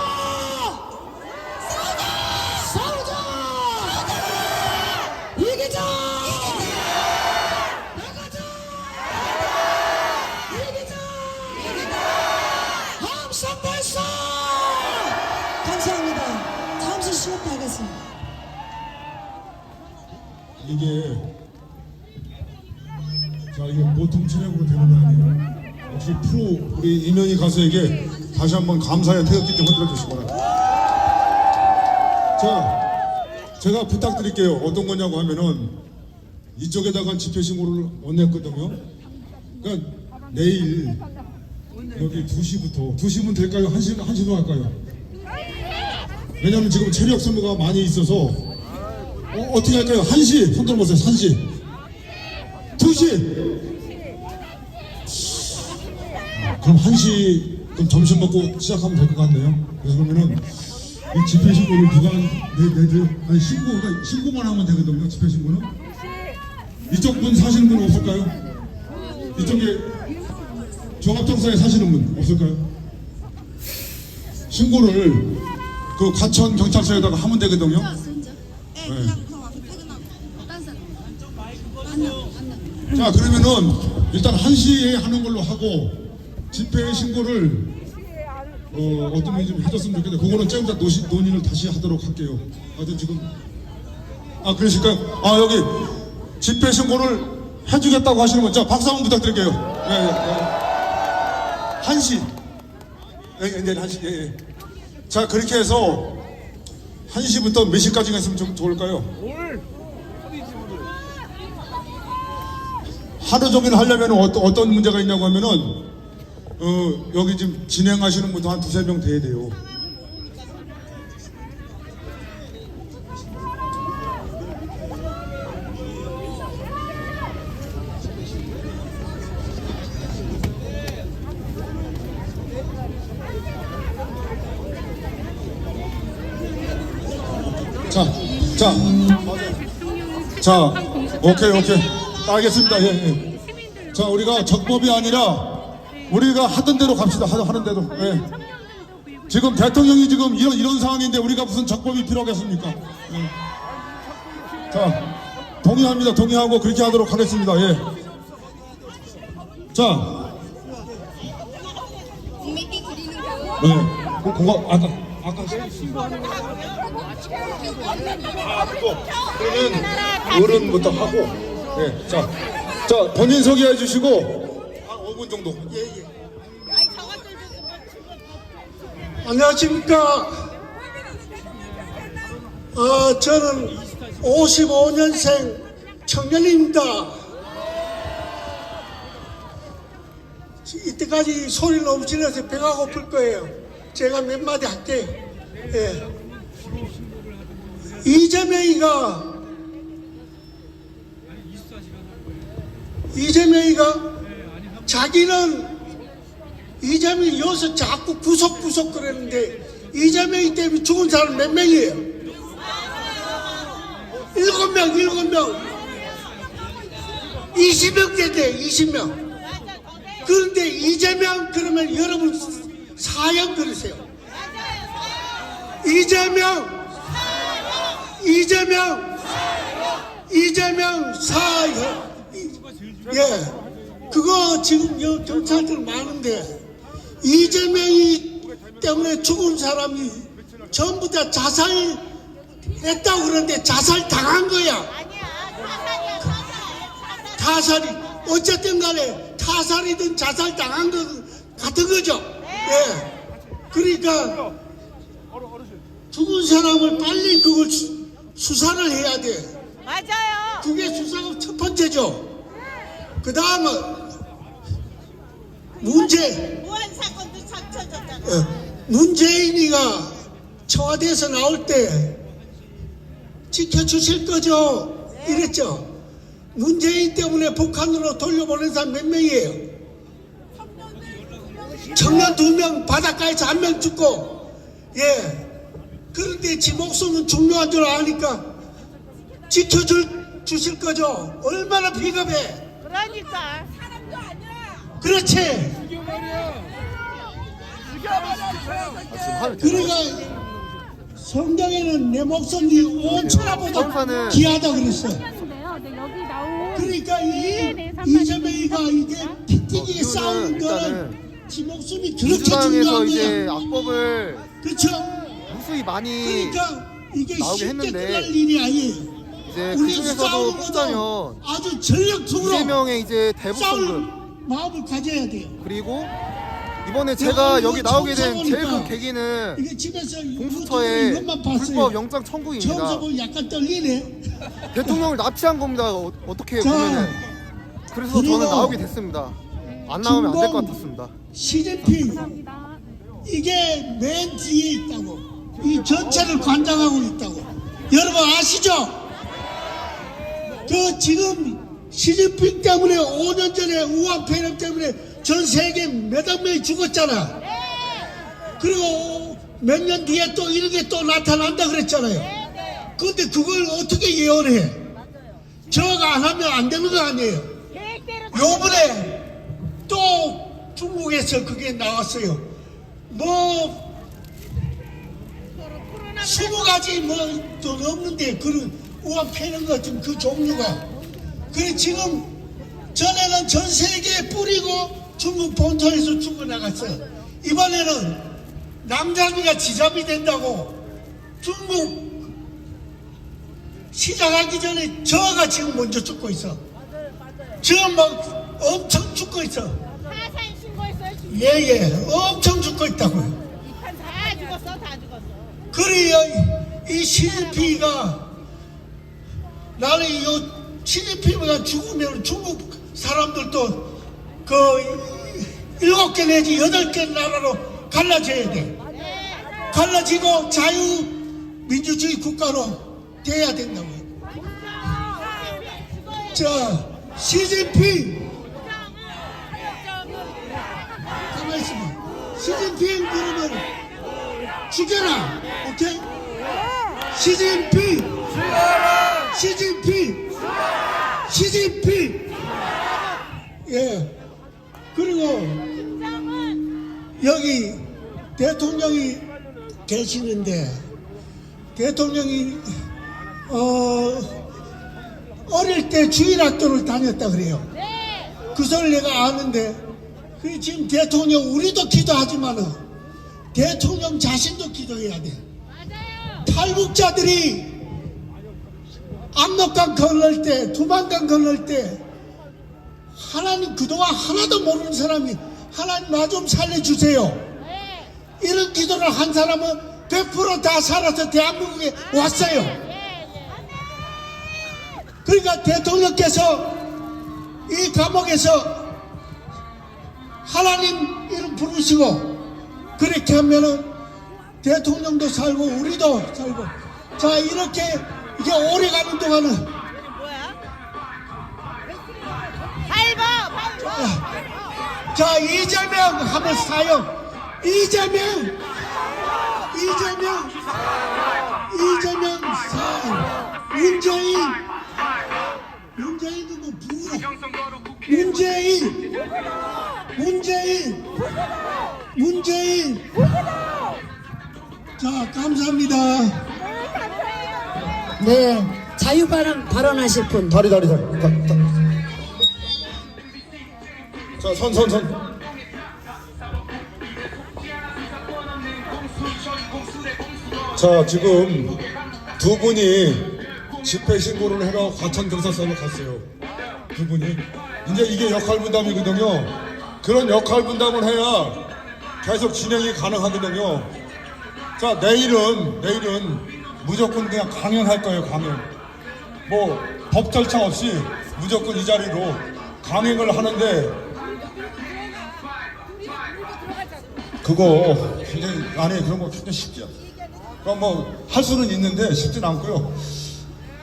싸우자! 이기자! 나가자! 이기자! 함성 발사! 감사합니다. 잠시 쉬었다 하겠습니다. 이게 보통 체력으로 되는 거 아니에요. 역시 프로 우리 이명희 가수에게 다시 한번 감사의 태극기 좀 흔들어 주시기 바랍니다. 자, 제가 부탁드릴게요. 어떤 거냐고 하면은 이쪽에다가 집회 신고를 원냈거든요. 그러니까 내일 여기 2시부터 2시면 될까요? 1시로 할까요? 왜냐면 지금 체력 소모가 많이 있어서 어떻게 할까요? 1시 손 들어보세요. 1시 2시 그럼 1시 그럼 점심 먹고 시작하면 될 것 같네요. 그래서 그러면은 이 집회 신고를 누가 내들 아니 신고만 하면 되거든요. 집회 신고는 이쪽 분 사시는 분 없을까요? 이쪽에 종합정사에 사시는 분 없을까요? 신고를 그 과천 경찰서에다가 하면 되거든요. 네. 자, 그러면은 일단 1시에 하는 걸로 하고 집회 신고를 어떤 분이 좀 해줬으면 좋겠는데 그거는 조금 더 논의를 다시 하도록 할게요. 하여튼 지금 그러실까요? 여기 집회 신고를 해주겠다고 하시는 건 자 박수 한번 부탁드릴게요. 예. 1시. 네, 1시. 예. 자, 그렇게 해서 1시부터 몇 시까지 했으면 좀 좋을까요? 하루 종일 하려면 어떤 문제가 있냐고 하면은 여기 지금 진행하시는 분도 한 2-3명 돼야 돼요. 자, 오케이. 알겠습니다. 예. 자, 우리가 적법이 아니라 우리가 하던 대로 갑시다. 하는 대로. 예. 지금 대통령이 지금 이런 상황인데 우리가 무슨 적법이 필요하겠습니까? 예. 자, 동의합니다. 동의하고 그렇게 하도록 하겠습니다. 예. 자, 네. 그거 아까 그러면 어른부터 하고, 예. 자, 본인 소개해 주시고 한 5분 정도. 예. 안녕하십니까. 저는 55년생 청년입니다. 이때까지 소리 너무 질러서 배가 고플 거예요. 제가 몇 마디 할게요. 예. 이재명이가 자기는 이재명이 여기서 자꾸 구석구석 그랬는데 이재명이 때문에 죽은 사람 몇 명이에요? 7명 20명째 돼. 20명. 그런데 이재명 그러면 여러분 사형 그러세요. 이재명 사형. 예, 그거 지금 경찰들 많은데 이재명이 때문에 죽은 사람이 전부 다 자살했다고 그러는데 자살 당한 거야. 타살이 어쨌든 간에 타살이든 자살 당한 거 같은 거죠. 예. 그러니까 죽은 사람을 빨리 그걸 수사를 해야 돼. 맞아요. 그게 수사가 첫 번째죠. 그 다음은 무한 사건도 찾혀졌잖아. 문재인이가 청와대에서 나올 때 지켜주실 거죠? 이랬죠. 문재인 때문에 북한으로 돌려보낸 사람 몇 명이에요? 청년 2명 바닷가에서 1명 죽고, 예. 그런데 지 목숨은 중요한 줄 아니까 지켜주실 거죠? 얼마나 비겁해. 그러니까 사람도 아니야. 그렇지. 그러니까 성경에는 내 목숨이 온 천하보다 귀하다 그랬어. 그러니까 이재명이가 이게 피튀기게 싸우는 건 지 목숨이 그렇게 중요한 거야. 이제 악법을 그렇죠. 무수히 많이 그러니까 이게 나오게 쉽게 했는데 끝날 일이 아니에요. 이제 우리 그중에서도 싸우는 보자면 것도 아주 전력적으로 이재명의 이제 싸울 대북송금 마음을 가져야 돼요. 그리고 이번에 제가 여기 나오게 된 처음 제일 큰 보니까 계기는 이게 집에서 공수처의 이것만 봤어요. 불법 영장 처음 청구입니다. 보면 약간 떨리네. 대통령을 납치한 겁니다. 어떻게 자, 보면은. 그래서 그리고 저는 나오게 됐습니다. 안 나오면 안 될 것 같았습니다. 시진핑 이게 맨 뒤에 있다고. 이 전체를 관장하고 있다고. 여러분 아시죠? 그 지금 시진핑 때문에 5년 전에 우한 폐렴 때문에 전 세계 몇억 명이 죽었잖아. 그리고 몇 년 뒤에 또 이런 게 또 나타난다 그랬잖아요. 그런데 그걸 어떻게 예언해? 저가 안 하면 안 되는 거 아니에요. 요번에 또 중국에서 그게 나왔어요. 뭐 20가지 뭐 더 넘는데 그런 우한 패는 것 같은 그 종류가. 그래 지금 전에는 전 세계에 뿌리고 중국 본토에서 죽어나갔어. 이번에는 남자미가 지잡이 된다고 중국 시작하기 전에 저가 지금 먼저 죽고 있어. 지금 막 엄청 죽고 있어. 사상 신고했어요. 예예, 엄청 죽고 있다고요. 다 죽었어, 다 죽었어. 그래야 이 시진핑이가 나는 이 시진핑이가 죽으면 중국 사람들도 그 7개 내지 8개 나라로 갈라져야 돼. 갈라지고 자유민주주의 국가로 돼야 된다고요. 자, 시진핑 가만히 있어봐. 시진핑 그러면 죽여라. 오케이? 시진핑 예. 그리고 여기 대통령이 계시는데 대통령이 어릴 때 주일학교를 다녔다 그래요. 그 소리를 내가 아는데 그 지금 대통령 우리도 기도하지만은 대통령 자신도 기도해야 돼. 탈북자들이 압록강 건널 때, 두만강 건널 때 하나님 그동안 하나도 모르는 사람이 하나님 나 좀 살려주세요. 이런 기도를 한 사람은 100% 다 살아서 대한민국에 왔어요. 그러니까 대통령께서 이 감옥에서 하나님 이름 부르시고 그렇게 하면은 대통령도 살고 우리도 살고 자 이렇게 이게 오래 가는 동안은 자 이재명 하면 사형 이재명 사형 문재인도 뭐 부르 문재인 자 감사합니다. 네, 자유 발언하실 분. 다리. 자, 선. 자, 지금 두 분이 집회 신고를 해서 과천 경찰서로 갔어요. 두 분이. 이제 이게 역할 분담이거든요. 그런 역할 분담을 해야 계속 진행이 가능하거든요. 자, 내일은 무조건 그냥 강연할 거예요, 강연. 뭐, 법 절차 없이 무조건 이 자리로 강행을 하는데, 그거 굉장히, 안에 그런 거 굉장히 쉽지 않아요. 그럼 뭐, 할 수는 있는데 쉽진 않고요.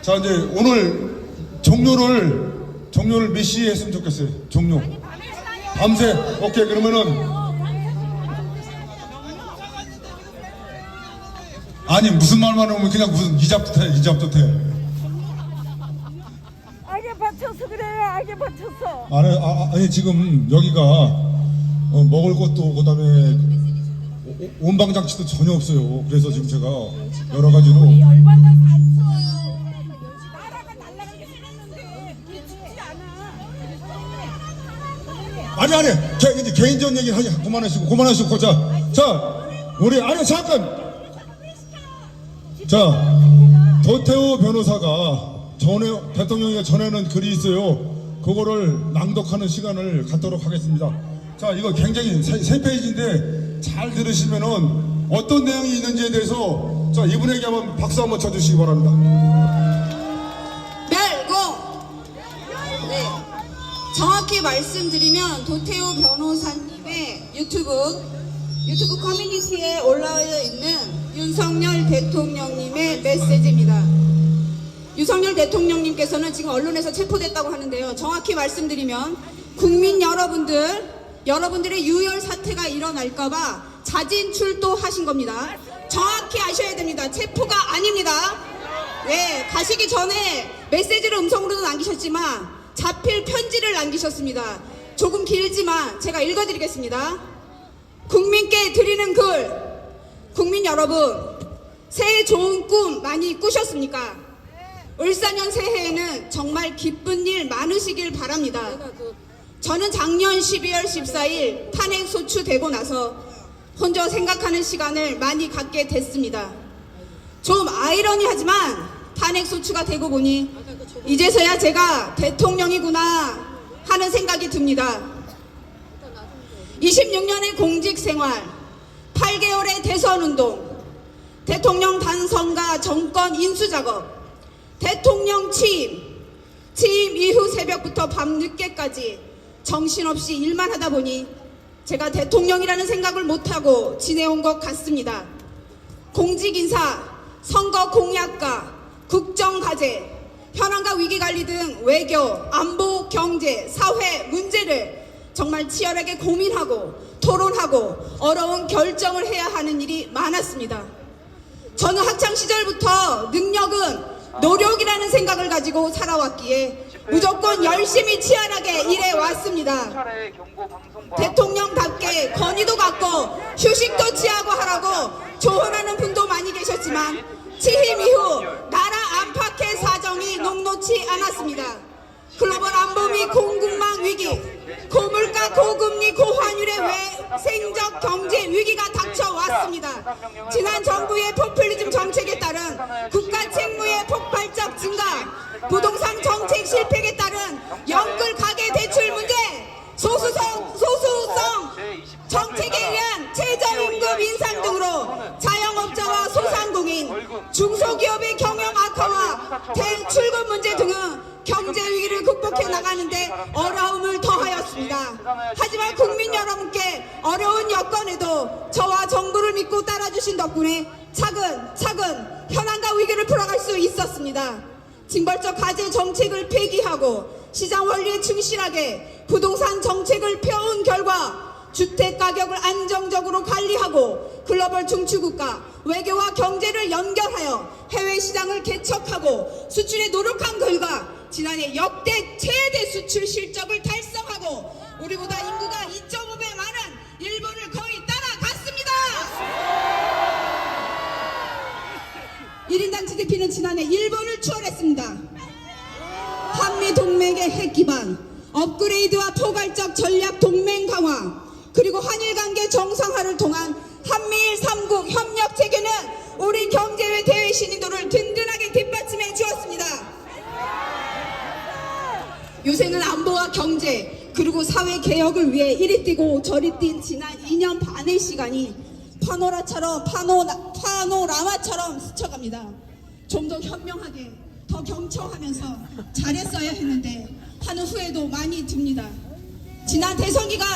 자, 이제 오늘 종료를 몇 시에 했으면 좋겠어요, 종료. 밤새, 오케이, 그러면은, 아니 무슨 말만 하면 그냥 무슨 이잡듯 해. 악에 받쳐서 그래요. 악에 받쳐서. 아니 지금 여기가 먹을 것도 그다음에 온방장치도 전혀 없어요. 그래서 지금 제가 여러 가지로 얼마나 다쳐요. 나라가 날아가기 싫었는데 그게 죽지 않아. 아니 이제 개인적인 얘기 하지 그만하시고 자 우리 아니 잠깐. 자, 도태우 변호사가 대통령이 전에는 글이 있어요. 그거를 낭독하는 시간을 갖도록 하겠습니다. 자, 이거 굉장히 세 페이지인데 잘 들으시면은 어떤 내용이 있는지에 대해서 자, 이분에게 한번 박수 한번 쳐주시기 바랍니다. 멸공! 네. 정확히 말씀드리면 도태우 변호사님의 유튜브 커뮤니티에 올라와 있는 윤석열 대통령님의 메시지입니다. 윤석열 대통령님께서는 지금 언론에서 체포됐다고 하는데요. 정확히 말씀드리면 국민 여러분들의 유혈 사태가 일어날까봐 자진 출두하신 겁니다. 정확히 아셔야 됩니다. 체포가 아닙니다. 네, 가시기 전에 메시지를 음성으로도 남기셨지만 자필 편지를 남기셨습니다. 조금 길지만 제가 읽어드리겠습니다. 국민께 드리는 글. 국민 여러분, 새해 좋은 꿈 많이 꾸셨습니까? 을사년 새해에는 정말 기쁜 일 많으시길 바랍니다. 저는 작년 12월 14일 탄핵 소추되고 나서 혼자 생각하는 시간을 많이 갖게 됐습니다. 좀 아이러니하지만 탄핵 소추가 되고 보니 이제서야 제가 대통령이구나 하는 생각이 듭니다. 26년의 공직 생활, 8개월의 대선 운동, 대통령 당선과 정권 인수 작업, 대통령 취임 이후 새벽부터 밤늦게까지 정신없이 일만 하다 보니 제가 대통령이라는 생각을 못하고 지내온 것 같습니다. 공직 인사, 선거 공약과 국정과제, 현안과 위기관리 등 외교, 안보, 경제, 사회 문제를 정말 치열하게 고민하고 토론하고 어려운 결정을 해야 하는 일이 많았습니다. 저는 학창시절부터 능력은 노력이라는 생각을 가지고 살아왔기에 무조건 열심히 치열하게 일해왔습니다. 대통령답게 권위도 갖고 휴식도 취하고 하라고 조언하는 분도 많이 계셨지만 취임 이후 나라 안팎의 사정이 녹록치 않았습니다. 글로벌 안보 및 공급망 위기, 고물가, 고금리, 고환율의 외생적 경제 위기가 닥쳐왔습니다. 지난 정부의 포퓰리즘 정책에 따른 국가 채무의 폭발적 증가, 부동산 정책 실패에 따른 연끌 가계 대출 문제, 소수성 정책에 의한 최저임금 인상 등으로 자영업자와 소상공인, 중소기업의 경영 악화와 대출금 문제 등은 경제 위기를 극복해 나가는데 어려움을 더하였습니다. 하지만 국민 여러분께 어려운 여건에도 저와 정부를 믿고 따라주신 덕분에 차근차근 현안과 위기를 풀어갈 수 있었습니다. 징벌적 과제 정책을 폐기하고 시장 원리에 충실하게 부동산 정책을 펴온 결과 주택 가격을 안정적으로 관리하고 글로벌 중추국가 외교와 경제를 연결하여 해외 시장을 개척하고 수출에 노력한 결과 지난해 역대 최대 수출 실적을 달성하고 우리보다 인구가 2.5배 많은 일본을 거의 따라갔습니다. 1인당 GDP는 지난해 일본을 추월했습니다. 한미 동맹의 핵 기반, 업그레이드와 포괄적 전략 동맹 강화, 그리고 한일 관계 정상화를 통한 한미일 3국 협력 체계는 우리 경제의 대외 신인도를 든든하게 뒷받침해 주었습니다. 요새는 안보와 경제 그리고 사회 개혁을 위해 이리 뛰고 저리 뛴 지난 2년 반의 시간이 파노라마처럼 스쳐갑니다. 좀 더 현명하게 더 경청하면서 잘했어야 했는데 하는 후회도 많이 듭니다. 지난 대선 기간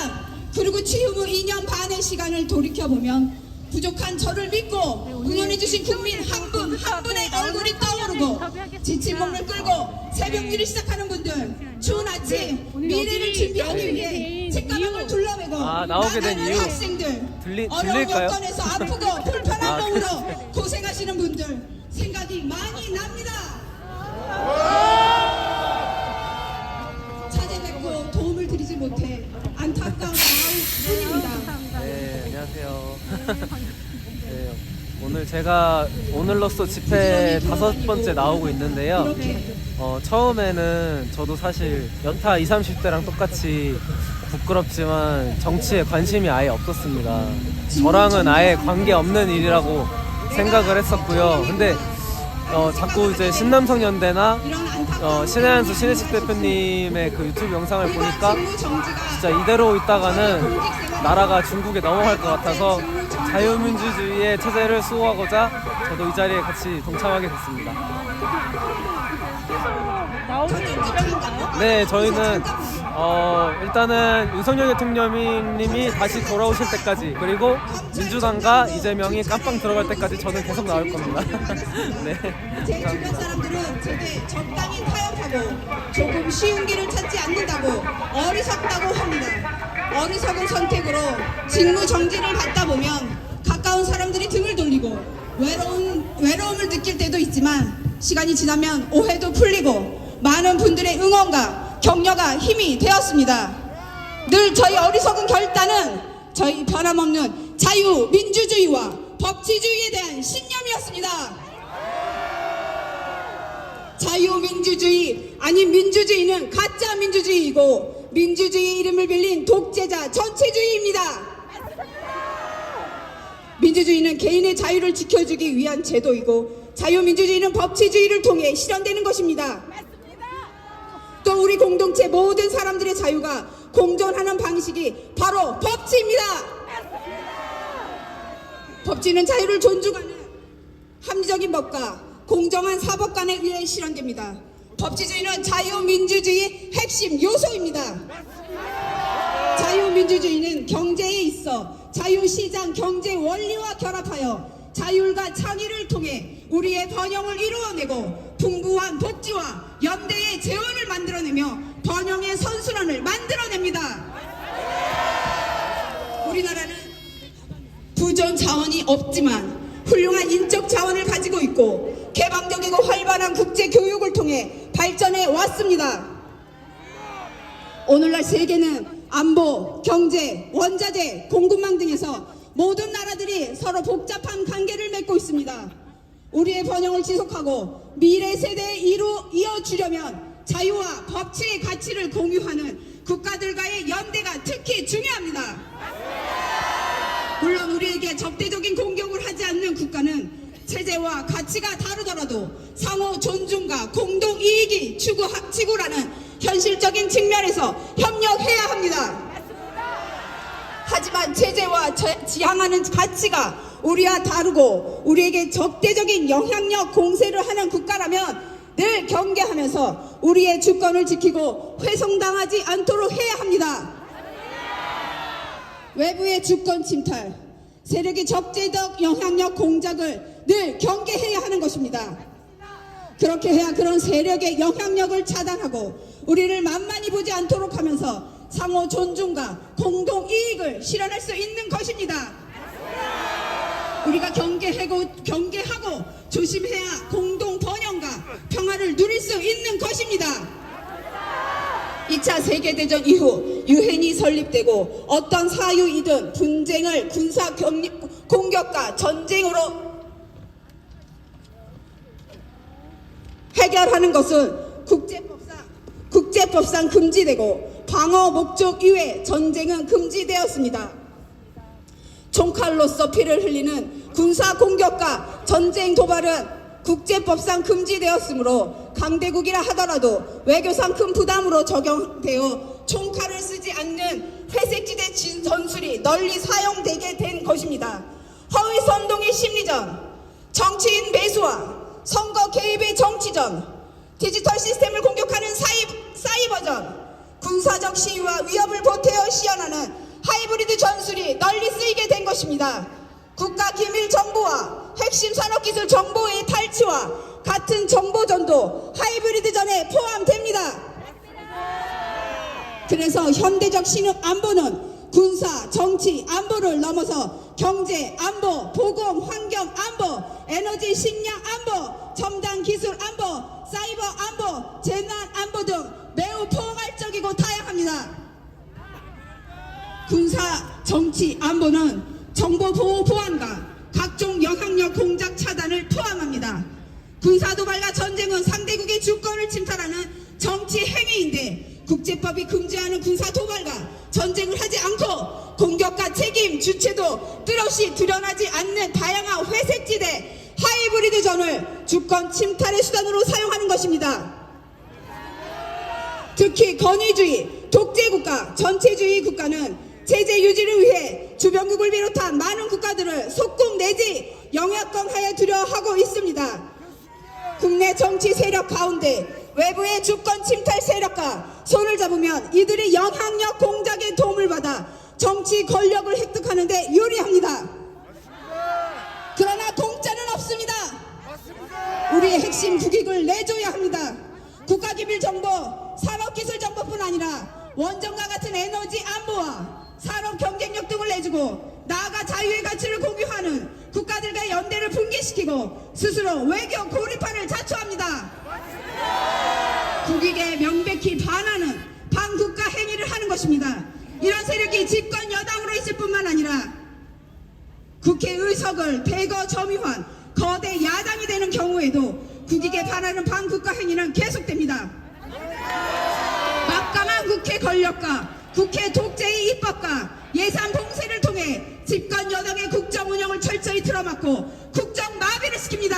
그리고 취임 후 2년 반의 시간을 돌이켜보면 부족한 저를 믿고 응원해주신 국민 한 분 한 분의 얼굴이 떠오르고 지친 몸을 끌고 새벽 일을 시작하는 분들, 추운 아침 미래를 준비하기 위해 책가방을 둘러매고 나가는 학생들, 어려운 여건에서 아프고 불편한 몸으로 고생하시는 분들 생각이 많이 납니다. 찾아뵙고 도움을 드리지 못해 안타까운 마음뿐입니다. 네, 안녕하세요. 네, 오늘 제가 오늘로써 집회 5번째 나오고 있는데요. 처음에는 저도 사실 연타 20, 30대랑 똑같이 부끄럽지만 정치에 관심이 아예 없었습니다. 저랑은 아예 관계없는 일이라고 생각을 했었고요. 근데 자꾸 이제 신남성연대나 신혜한수 신혜식 대표님의 그 유튜브 영상을 보니까 진짜 이대로 있다가는 나라가 중국에 넘어갈 것 같아서 자유민주주의의 체제를 수호하고자 저도 이 자리에 같이 동참하게 됐습니다. 네, 저희는 일단은 윤석열 대통령님이 다시 돌아오실 때까지, 그리고 민주당과 이재명이 깜빵 들어갈 때까지 저는 계속 나올 겁니다. 네. 제 주변 사람들은 제게 적당히 타협하고 조금 쉬운 길을 찾지 않는다고 어리석다고 합니다. 어리석은 선택으로 직무 정지를 받다 보면 가까운 사람들이 등을 돌리고 외로움을 느낄 때도 있지만 시간이 지나면 오해도 풀리고 많은 분들의 응원과 격려가 힘이 되었습니다. 늘 저희 어리석은 결단은 저희 변함없는 자유민주주의와 법치주의에 대한 신념이었습니다. 자유민주주의 아닌 민주주의는 가짜 민주주의이고 민주주의 이름을 빌린 독재자 전체주의입니다. 민주주의는 개인의 자유를 지켜주기 위한 제도이고 자유민주주의는 법치주의를 통해 실현되는 것입니다. 또 우리 공동체 모든 사람들의 자유가 공존하는 방식이 바로 법치입니다. 법치는 자유를 존중하는 합리적인 법과 공정한 사법관에 의해 실현됩니다. 법치주의는 자유민주주의의 핵심 요소입니다. 자유민주주의는 경제에 있어 자유시장 경제 원리와 결합하여 자율과 창의를 통해 우리의 번영을 이루어내고 풍부한 복지와 연대의 재원을 만들어내며 번영의 선순환을 만들어냅니다. 우리나라는 부전 자원이 없지만 훌륭한 인적 자원을 가지고 있고 개방적이고 활발한 국제 교육을 통해 발전해 왔습니다. 오늘날 세계는 안보, 경제, 원자재, 공급망 등에서 모든 나라들이 서로 복잡한 관계를 맺고 있습니다. 우리의 번영을 지속하고 미래 세대에 이어주려면 자유와 법치의 가치를 공유하는 국가들과의 연대가 특히 중요합니다. 물론 우리에게 적대적인 공격을 하지 않는 국가는 체제와 가치가 다르더라도 상호 존중과 공동 이익이 추구라는 현실적인 측면에서 협력해야 합니다. 하지만 체제와 지향하는 가치가 우리와 다르고 우리에게 적대적인 영향력 공세를 하는 국가라면 늘 경계하면서 우리의 주권을 지키고 훼손당하지 않도록 해야 합니다. 외부의 주권 침탈, 세력의 적재적 영향력 공작을 늘 경계해야 하는 것입니다. 그렇게 해야 그런 세력의 영향력을 차단하고 우리를 만만히 보지 않도록 하면서 상호 존중과 공동 이익을 실현할 수 있는 것입니다. 우리가 경계하고 조심해야 공동 번영과 평화를 누릴 수 있는 것입니다. 2차 세계대전 이후 유엔이 설립되고 어떤 사유이든 분쟁을 군사 공격과 전쟁으로 해결하는 것은 국제법상 금지되고 방어 목적 이외 전쟁은 금지되었습니다. 총칼로서 피를 흘리는 군사 공격과 전쟁 도발은 국제법상 금지되었으므로 강대국이라 하더라도 외교상 큰 부담으로 적용되어 총칼을 쓰지 않는 회색지대 전술이 널리 사용되게 된 것입니다. 허위 선동의 심리전, 정치인 매수와 선거 개입의 정치전, 디지털 시스템을 공격하는 사이버전, 군사적 시위와 위협을 보태어 시연하는 하이브리드 전술이 널리 쓰이게 된 것입니다. 국가 기밀 정보와 핵심 산업기술 정보의 탈취와 같은 정보전도 하이브리드전에 포함됩니다. 그래서 현대적 신흥 안보는 군사, 정치, 안보를 넘어서 경제, 안보, 보건, 환경, 안보, 에너지, 식량, 안보, 첨단 기술, 안보, 사이버, 안보, 재난, 안보 등 매우 포괄적이고 다양합니다. 군사, 정치, 안보는 정보 보호 보안과 각종 영향력 공작 차단을 포함합니다. 군사 도발과 전쟁은 상대국의 주권을 침탈하는 정치 행위인데 국제법이 금지하는 군사 도발과 전쟁을 하지 않고 공격과 책임, 주체도 뚜렷이 드러나지 않는 다양한 회색지대 하이브리드전을 주권 침탈의 수단으로 사용하는 것입니다. 특히 권위주의, 독재국가, 전체주의 국가는 제재 유지를 위해 주변국을 비롯한 많은 국가들을 속국 내지 영향권 하에 두려 하고 있습니다. 국내 정치 세력 가운데 외부의 주권 침탈 세력과 손을 잡으면 이들의 영향력 공작에 도움을 받아 정치 권력을 획득하는 데 유리합니다. 그러나 공짜는 없습니다. 우리의 핵심 국익을 내줘야 합니다. 국가기밀정보, 산업기술정보뿐 아니라 원전과 같은 에너지 안보와 산업 경쟁력 등을 내주고 나아가 자유의 가치를 공유하는 국가들과 연대를 붕괴시키고 스스로 외교 고립화를 자초합니다. 국익에 명백히 반하는 반국가 행위를 하는 것입니다. 이런 세력이 집권 여당으로 있을 뿐만 아니라 국회 의석을 대거 점유한 거대 야당이 되는 경우에도 국익에 반하는 반국가 행위는 계속됩니다. 막강한 국회 권력과 국회 독재의 입법과 예산 봉쇄를 통해 집권 여당의 국정 운영을 철저히 틀어막고 국정 마비를 시킵니다.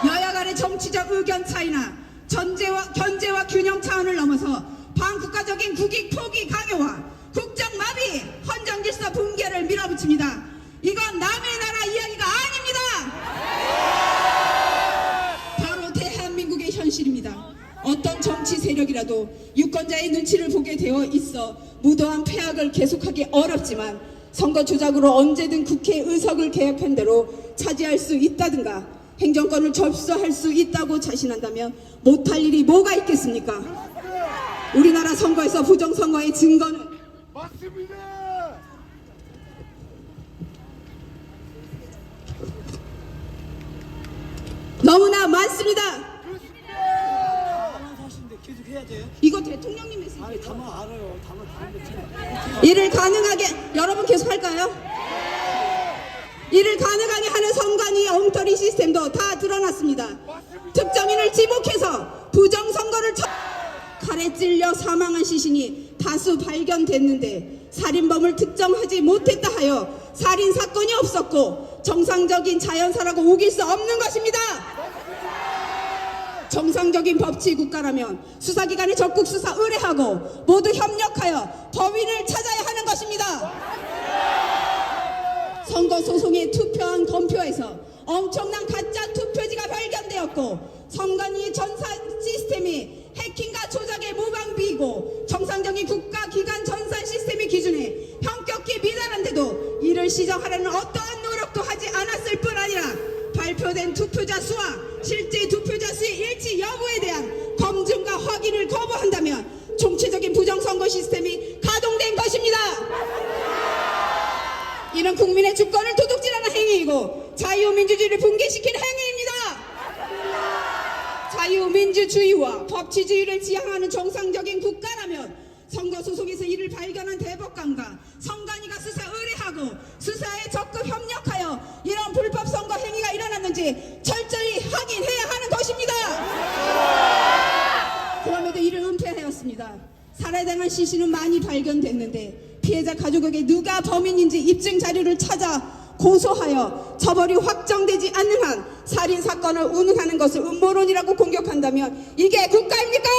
여야 간의 정치적 의견 차이나 견제와 균형 차원을 넘어서 반국가적인 국익 포기 강요와 국정 마비, 헌정 질서 붕괴를 밀어붙입니다. 이건 남의 나라 이야기가 아닙니다. 바로 대한민국의 현실입니다. 어떤 정치 세력이라도 유권자의 눈치를 보게 되어 있어 무도한 폐악을 계속하기 어렵지만 선거 조작으로 언제든 국회 의석을 계획한 대로 차지할 수 있다든가 행정권을 접수할 수 있다고 자신한다면 못할 일이 뭐가 있겠습니까? 우리나라 선거에서 부정선거의 증거는 너무나 많습니다. 이거 대통령님 메시지예요. 이를 가능하게 여러분 계속 할까요? 이를 가능하게 하는 선관위 엉터리 시스템도 다 드러났습니다. 특정인을 지목해서 부정선거를 칼에 찔려 사망한 시신이 다수 발견됐는데 살인범을 특정하지 못했다 하여 살인사건이 없었고 정상적인 자연사라고 우길 수 없는 것입니다. 정상적인 법치 국가라면 수사기관에 적극 수사 의뢰하고 모두 협력하여 범인을 찾아야 하는 것입니다. 선거소송에 투표한 검표에서 엄청난 가짜 투표지가 발견되었고 선관위 전산 시스템이 해킹과 조작의 무방비이고 정상적인 국가기관 전산 시스템의 기준에 현격히 미달한데도 이를 시정하려는 어떠한 노력도 하지 않았을 뿐 아니라 발표된 투표자 수와 실제 투표자 수의 일치 여부에 대한 검증과 확인을 거부한다면 총체적인 부정선거 시스템이 가동된 것입니다. 이는 국민의 주권을 도둑질하는 행위이고 자유민주주의를 붕괴시키는 행위입니다. 자유민주주의와 법치주의를 지향하는 정상적인 국가라면 선거소송에서 이를 발견한 대법관과 선관위가 수사 의뢰하고 수사에 적극 협력하여 이런 불법 선거 행위가 일어났는지 철저히 확인해야 하는 것입니다. 그럼에도 이를 은폐하였습니다. 살해당한 시신은 많이 발견됐는데 피해자 가족에게 누가 범인인지 입증 자료를 찾아 고소하여 처벌이 확정되지 않는 한 살인사건을 운운하는 것을 음모론이라고 공격한다면 이게 국가입니까?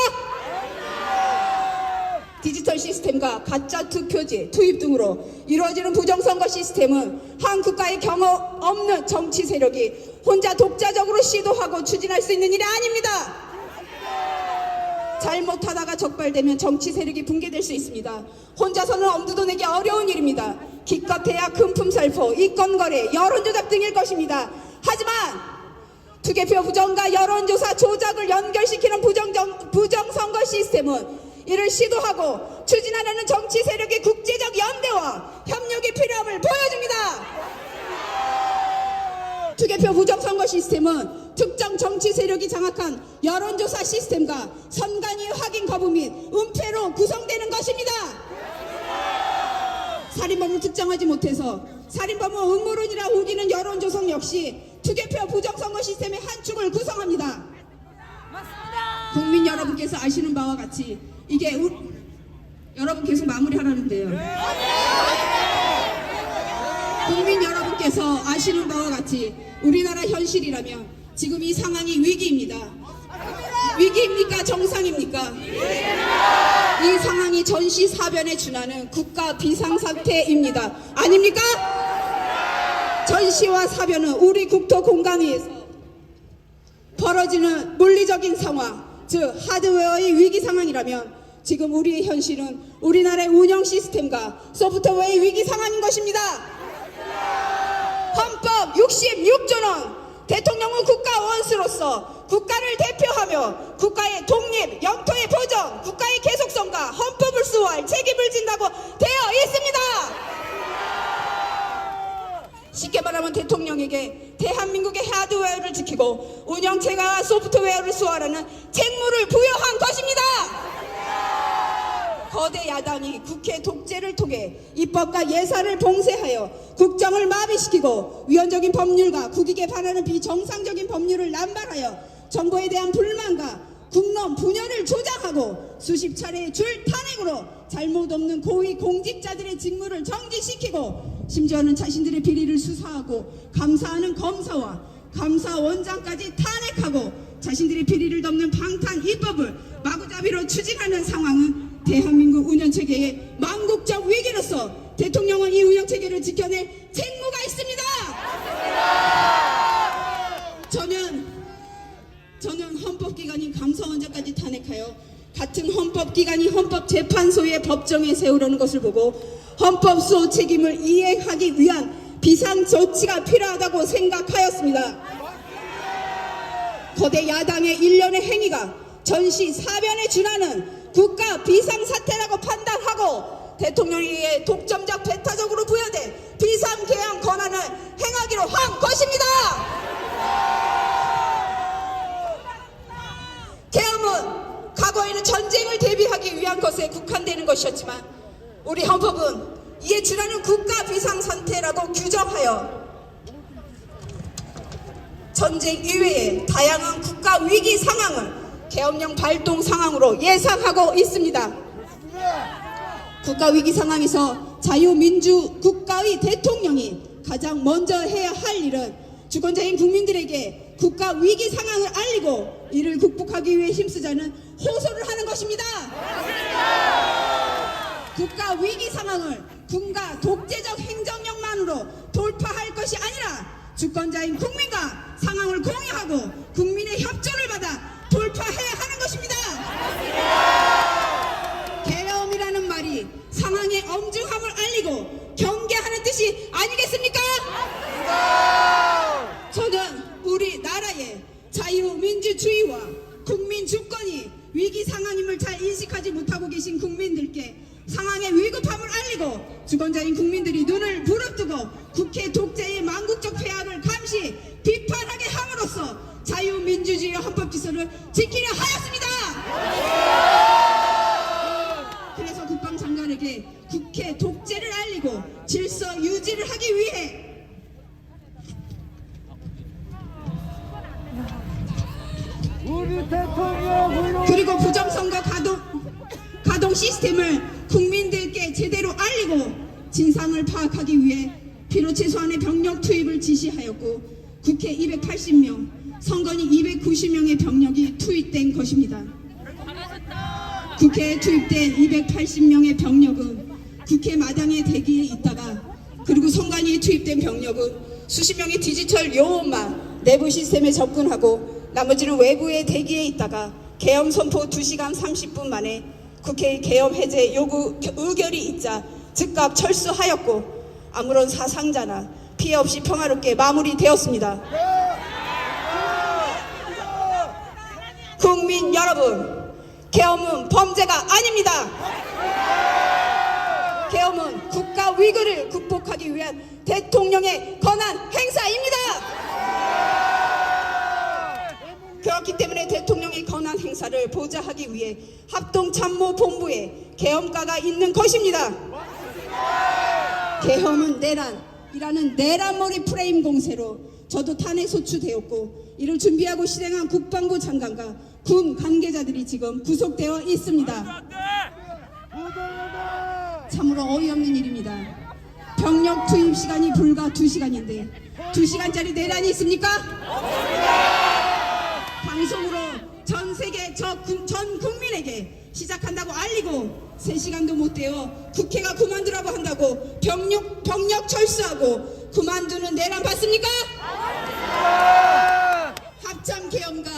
디지털 시스템과 가짜 투표지 투입 등으로 이루어지는 부정선거 시스템은 한 국가의 경험 없는 정치 세력이 혼자 독자적으로 시도하고 추진할 수 있는 일이 아닙니다. 잘못하다가 적발되면 정치 세력이 붕괴될 수 있습니다. 혼자서는 엄두도 내기 어려운 일입니다. 기껏해야 금품살포, 이권거래, 여론조작 등일 것입니다. 하지만 투개표 부정과 여론조사 조작을 연결시키는 부정선거 시스템은 이를 시도하고 추진하려는 정치 세력의 국제적 연대와 협력이 필요함을 보여줍니다. 투개표 부정선거 시스템은 특정 정치 세력이 장악한 여론조사 시스템과 선관위 확인 거부 및 은폐로 구성되는 것입니다. 살인범을 특정하지 못해서 살인범은 음모론이라 우기는 여론조성 역시 투개표 부정선거 시스템의 한 축을 구성합니다. 국민 여러분께서 아시는 바와 같이 이게 여러분 계속 마무리하라는데요. 국민 여러분께서 아시는 바와 같이 우리나라 현실이라면 지금 이 상황이 위기입니다. 위기입니까? 정상입니까? 이 상황이 전시사변에 준하는 국가 비상사태입니다. 아닙니까? 전시와 사변은 우리 국토 공간에서 벌어지는 물리적인 상황, 즉 하드웨어의 위기 상황이라면 지금 우리의 현실은 우리나라의 운영 시스템과 소프트웨어의 위기 상황인 것입니다. 헌법 66조는 대통령은 국가 원수로서 국가를 대표하며 국가의 독립, 영토의 보전, 국가의 계속성과 헌법을 수호할 책임을 진다고 되어 있습니다. 대통령에게 대한민국의 하드웨어를 지키고 운영체계와 소프트웨어를 수호하라는 책무를 부여한 것입니다. 거대 야당이 국회 독재를 통해 입법과 예산을 봉쇄하여 국정을 마비시키고 위헌적인 법률과 국익에 반하는 비정상적인 법률을 남발하여 정부에 대한 불만과 국론 분열을 조장하고 수십 차례의 줄 탄핵으로 잘못 없는 고위 공직자들의 직무를 정지시키고 심지어는 자신들의 비리를 수사하고 감사하는 검사와 감사원장까지 탄핵하고 자신들의 비리를 덮는 방탄 입법을 마구잡이로 추진하는 상황은 대한민국 운영체계의 망국적 위기로서 대통령은 이 운영체계를 지켜낼 책무가 있습니다. 저는 헌법기관인 감사원장까지 탄핵하여 같은 헌법기관이 헌법재판소의 법정에 세우려는 것을 보고 헌법수호 책임을 이행하기 위한 비상조치가 필요하다고 생각하였습니다. 거대 야당의 일련의 행위가 전시 사변에 준하는 국가 비상사태라고 판단하고 대통령에게 독점적 배타적으로 부여된 비상개헌 권한을 행하기로 한 것입니다. 개헌은 과거에는 전쟁을 대비하기 위한 것에 국한되는 것이었지만 우리 헌법은 이에 준하는 국가 비상상태라고 규정하여 전쟁 이외의 다양한 국가 위기 상황을 계엄령 발동 상황으로 예상하고 있습니다. 국가 위기 상황에서 자유민주 국가의 대통령이 가장 먼저 해야 할 일은 주권자인 국민들에게 국가 위기 상황을 알리고 이를 극복하기 위해 힘쓰자는 호소를 하는 것입니다. 국가 위기 상황을 군과 독재적 행정력만으로 돌파할 것이 아니라 주권자인 국민과 상황을 공유하고 국민의 협조를 받아 돌파해야 하는 것입니다. 계엄이라는 말이 상황의 엄중함을 알리고 경계하는 뜻이 아니겠습니까? 저는 우리나라의 자유민주주의와 국민주권이 위기 상황임을 잘 인식하지 못하고 계신 국민들께 상황의 위급함을 알리고 주권자인 국민들이 눈을 부릅뜨고 국회 독재의 망국적 폐악을 감시 비판하게 함으로써 자유민주주의 헌법질서를 지키려 하였습니다. 그래서 국방장관에게 국회 독재를 알리고 질서 유지를 하기 위해 그리고 부정선거 가동 시스템을 국민들께 제대로 알리고 진상을 파악하기 위해 필요 최소한의 병력 투입을 지시하였고 국회 280명, 선관위 290명의 병력이 투입된 것입니다. 국회에 투입된 280명의 병력은 국회 마당에 대기에 있다가 그리고 선관위에 투입된 병력은 수십 명의 디지털 요원만 내부 시스템에 접근하고 나머지는 외부에 대기에 있다가 계엄 선포 2시간 30분 만에 국회의 계엄 해제 요구 의결이 있자 즉각 철수하였고 아무런 사상자나 피해 없이 평화롭게 마무리되었습니다. 국민 여러분, 계엄은 범죄가 아닙니다. 계엄은 국가 위기를 극복하기 위한 대통령의 권한 행사입니다. 그렇기 때문에 대통령의 권한 행사를 보좌하기 위해 합동참모본부에 계엄과가 있는 것입니다. 계엄은 내란이라는 내란머리 프레임 공세로 저도 탄핵 소추되었고 이를 준비하고 실행한 국방부 장관과 군 관계자들이 지금 구속되어 있습니다. 참으로 어이없는 일입니다. 병력 투입 시간이 불과 2시간인데 2시간짜리 내란이 있습니까? 방송으로 전 세계 전 국민에게 시작한다고 알리고 3시간도 못 되어 국회가 그만두라고 한다고 병력 철수하고 그만두는 내란 봤습니까? 합참 계엄과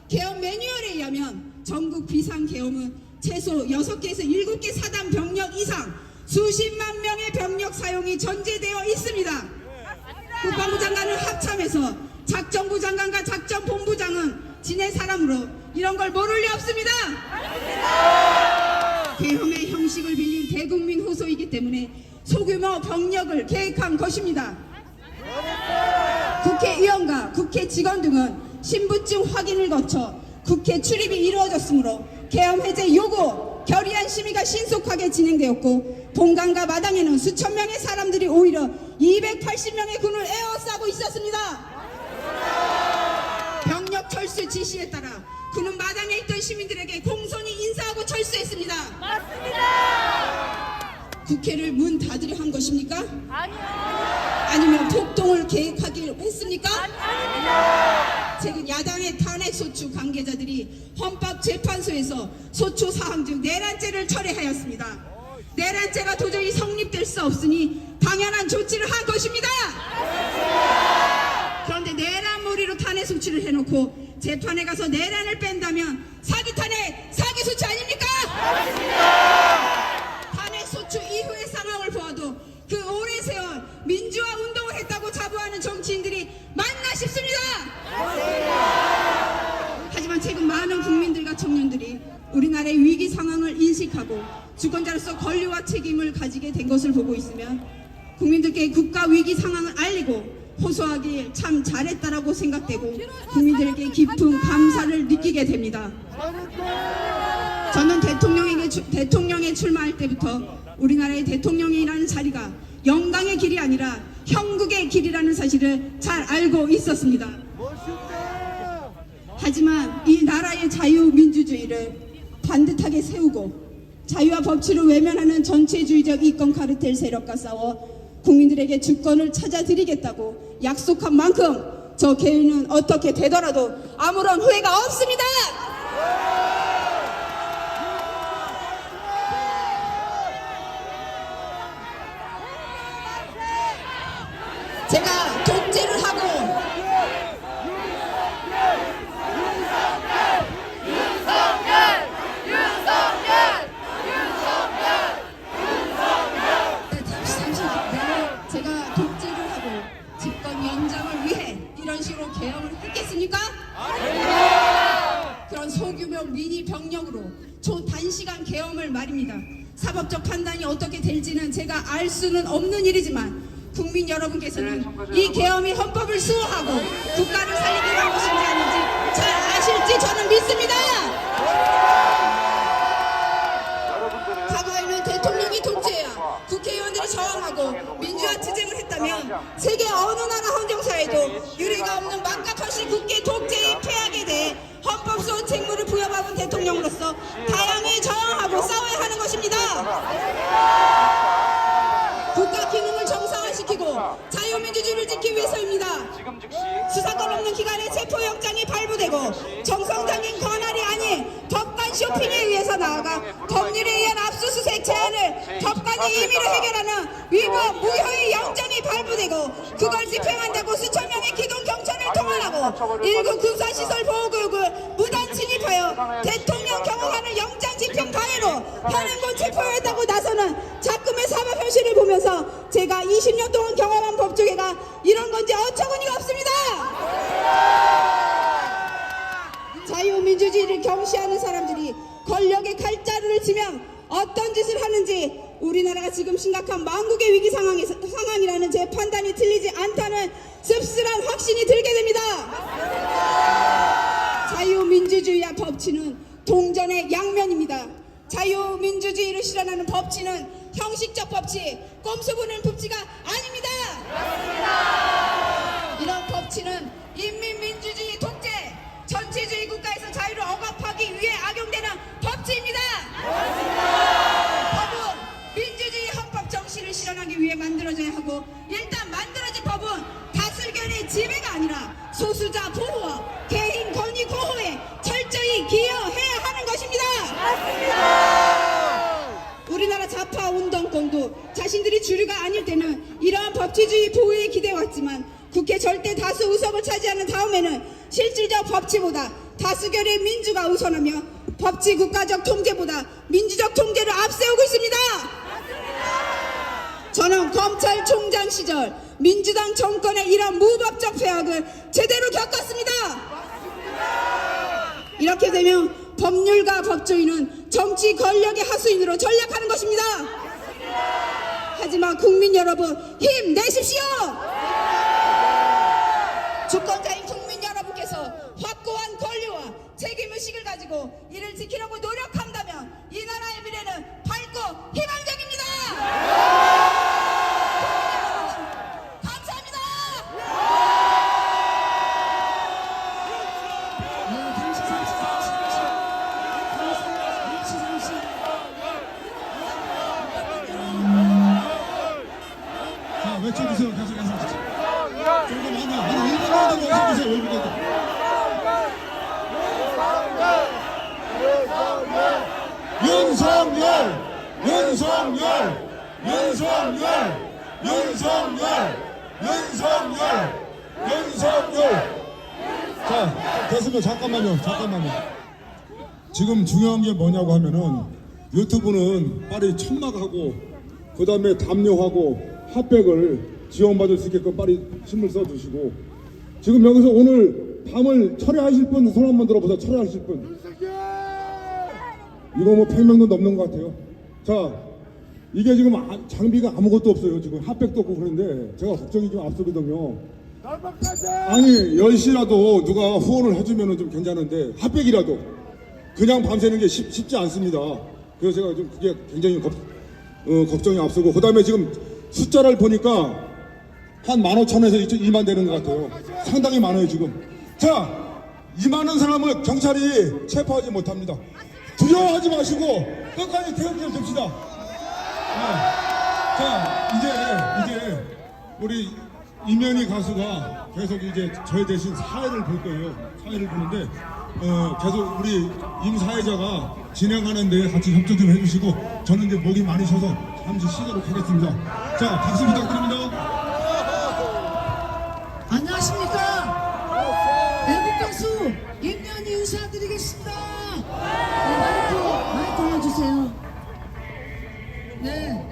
계엄 매뉴얼에 의하면 전국 비상 계엄은 최소 6개에서 7개 사단 병력 이상 수십만 명의 병력 사용이 전제되어 있습니다. 국방부 장관은 합참에서 작전부 장관과 작전본부장은 지네 사람으로 이런 걸 모를 리 없습니다. 계엄의 형식을 빌린 대국민 호소이기 때문에 소규모 병력을 계획한 것입니다. 국회의원과 국회 직원 등은 신분증 확인을 거쳐 국회 출입이 이루어졌으므로 계엄 해제 요구, 결의안 심의가 신속하게 진행되었고 본관과 마당에는 수천 명의 사람들이 오히려 280명의 군을 에워싸고 있었습니다. 병력 철수 지시에 따라 군은 마당에 있던 시민들에게 공손히 인사하고 철수했습니다. 국회를 문 닫으려 한 것입니까? 아니면 폭동을 계획하기로 했습니까? 최근 야당의 탄핵소추 관계자들이 헌법재판소에서 소추 사항 중 내란죄를 철회하였습니다. 내란죄가 도저히 성립될 수 없으니 당연한 조치를 한 것입니다. 그런데 내란몰이로 탄핵소추를 해놓고 재판에 가서 내란을 뺀다면 사기 탄핵, 사기 소추 아닙니까? 탄핵소추 이후의 상황을 보아도 그 오래 세월 민주화 운동을 했다고 자부하는 정치인들이 맞나 싶습니다. 하지만 최근 많은 국민들과 청년들이 우리나라의 위기 상황을 인식하고 주권자로서 권리와 책임을 가지게 된 것을 보고 있으며 국민들께 국가 위기 상황을 알리고 호소하길 참 잘했다라고 생각되고 국민들에게 깊은 감사를 느끼게 됩니다. 저는 대통령에 출마할 때부터 우리나라의 대통령이라는 자리가 영광의 길이 아니라 형국의 길이라는 사실을 잘 알고 있었습니다. 하지만 이 나라의 자유민주주의를 반듯하게 세우고 자유와 법치를 외면하는 전체주의적 이권 카르텔 세력과 싸워 국민들에게 주권을 찾아드리겠다고 약속한 만큼 저 개인은 어떻게 되더라도 아무런 후회가 없습니다. 제가 독재를 하고 제가 독재를 하고 집권 연장을 위해 이런 식으로 계엄을 했겠습니까? 그런 소규모 미니 병력으로 초단시간 계엄을 말입니다. 사법적 판단이 어떻게 될지는 제가 알 수는 없는 일이지만 국민 여러분께서는 이 계엄이 헌법을 수호하고 국가를 살리기 위한 것인지 아닌지 잘 아실지 저는 믿습니다. 과거에는 대통령이 독재야 국회의원들이 저항하고 민주화 투쟁을 했다면 세계 어느 나라 헌정사에도 유례가 없는 막강하신 국회 독재의 폐악에 대해 헌법소원 책무를 부여받은 대통령으로서 다양히 저항하고 싸워야 하는 것입니다. 국가 기능을 정상화시키고 자유민주주의를 지키기 위해서입니다. 수사권 없는 기관의 체포영장이 발부되고 정상적인 권한이 아닌 법관 쇼핑에 의해서 나아가 법률에 의한 압수수색 제한을 법관이 임의로 해결하는 위법 무효의 영장이 발부되고 그걸 집행한다고 수천 명의 기동 경찰을 동원하고 1급 군사시설 보호구역을 무단 침입하여 대통령 경호하는 영장 집행 방해로 현행범 체포했다고 나서는 작금의 사법 현실을 보면서 제가 20년 동안 경험한 법조계가 이런 건지 어처구니가 없습니다. 자유민주주의를 경시하는 사람들이 권력의 칼자루를 치면 어떤 짓을 하는지 우리나라가 지금 심각한 망국의 위기 상황이라는 제 판단이 틀리지 않다는 씁쓸한 확신이 들게 됩니다. 자유민주주의와 법치는 동전의 양면입니다. 자유민주주의를 실현하는 법치는 형식적 법치, 꼼수 부는 법치가 아닙니다. 이런 법치는 인민민주주의 독재, 전체주의 국가에서 자유를 억압하기 위해 악용되는 법치입니다. 법은 민주주의 헌법 정신을 실현하기 위해 만들어져야 하고 일단 만들어진 법은 다수결의 지배가 아니라 소수자 보호와 개인 권익 보호에 철저히 기여해야 하는 것입니다. 우리나라 좌파 운동권도 자신들이 주류가 아닐 때는 이러한 법치주의 보호에 기대왔지만 국회 절대 다수 의석을 차지하는 다음에는 실질적 법치보다 다수결의 민주가 우선하며 법치 국가적 통제보다 민주적 통제를 앞세우고 있습니다. 저는 검찰총장 시절 민주당 정권의 이런 무법적 폐악을 제대로 겪었습니다. 이렇게 되면 법률가 법조인은 정치 권력의 하수인으로 전락하는 것입니다. 하지만 국민 여러분 힘내십시오. 주권자인 국민 여러분께서 확고한 권리와 책임의식을 가지고 이를 지키려고 노력한다면 이 나라의 미래는 밝고 희망적입니다. 감사합니다. 자, 외쳐주세요. 계속. 조금 한 1분만 더 외쳐주세요. 1분만. 윤석열. 자, 됐으면 잠깐만요. 지금 중요한 게 뭐냐고 하면은 유튜브는 빨리 천막하고 그 다음에 담요하고 핫백을 지원받을 수 있게끔 빨리 힘을 써주시고, 지금 여기서 오늘 밤을 철회하실 분 손 한번 들어보세요. 철회하실 분. 이거 뭐 100명도 넘는 것 같아요. 자, 이게 지금 장비가 아무것도 없어요. 지금 핫백도 없고 그런데 제가 걱정이 좀 앞서거든요. 아니 10시라도 누가 후원을 해주면 좀 괜찮은데 핫백이라도 그냥 밤새는 게 쉽지 않습니다. 그래서 제가 좀 그게 굉장히 걱정이 앞서고, 그 다음에 지금 숫자를 보니까 한 15,000에서 2만 되는 것 같아요. 상당히 많아요 지금. 자, 이 많은 사람을 경찰이 체포하지 못합니다. 두려워하지 마시고 끝까지 태극기를 듭시다. 자, 이제 우리 이면희 가수가 계속 이제 저희 대신 사회를 볼 거예요. 사회를 보는데 계속 우리 임 사회자가 진행하는데 같이 협조 좀 해주시고, 저는 이제 목이 많이 쉬어서 잠시 쉬도록 하겠습니다. 자, 박수 부탁드립니다. 안녕하십니까. 애국 가수 임면희 인사드리겠습니다. 마이크 올려주세요. 네,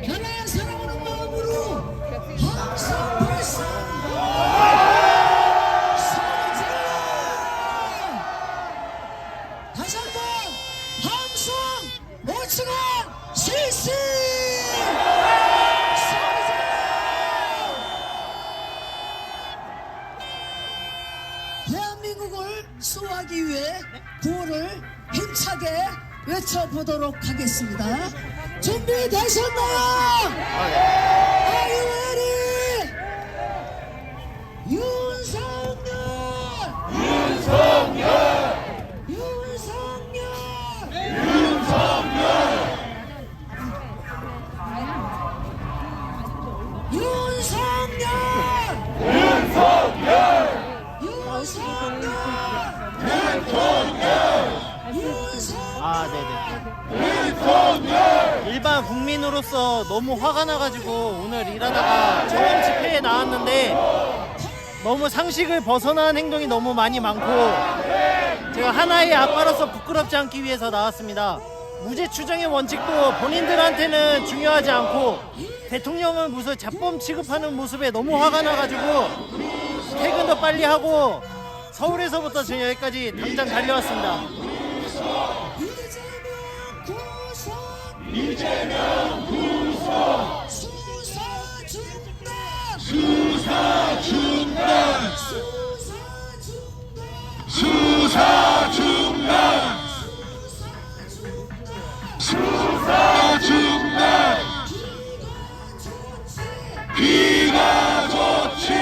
나라의 사랑하는 마음으로 항상 발성 소리 질러. 다시 한번 항상 오츠가 실시 소리 질러. 대한민국을 수호하기 위해 구호를 힘차게 외쳐보도록 하겠습니다. 준비되셨나요? Are you ready? 윤석열! 아, 네네. 일반 국민으로서 너무 화가 나가지고 오늘 일하다가 처음 집회에 나왔는데 너무 상식을 벗어난 행동이 너무 많이 많고 제가 하나의 아빠로서 부끄럽지 않기 위해서 나왔습니다. 무죄 추정의 원칙도 본인들한테는 중요하지 않고 대통령을 무슨 잡범 취급하는 모습에 너무 화가 나가지고 퇴근도 빨리 하고 서울에서부터 지금 여기까지 당장 달려왔습니다. 이재명 구속 수사 중단 비가 좋지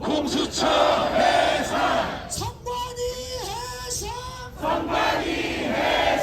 공수처 해산 성관이 해산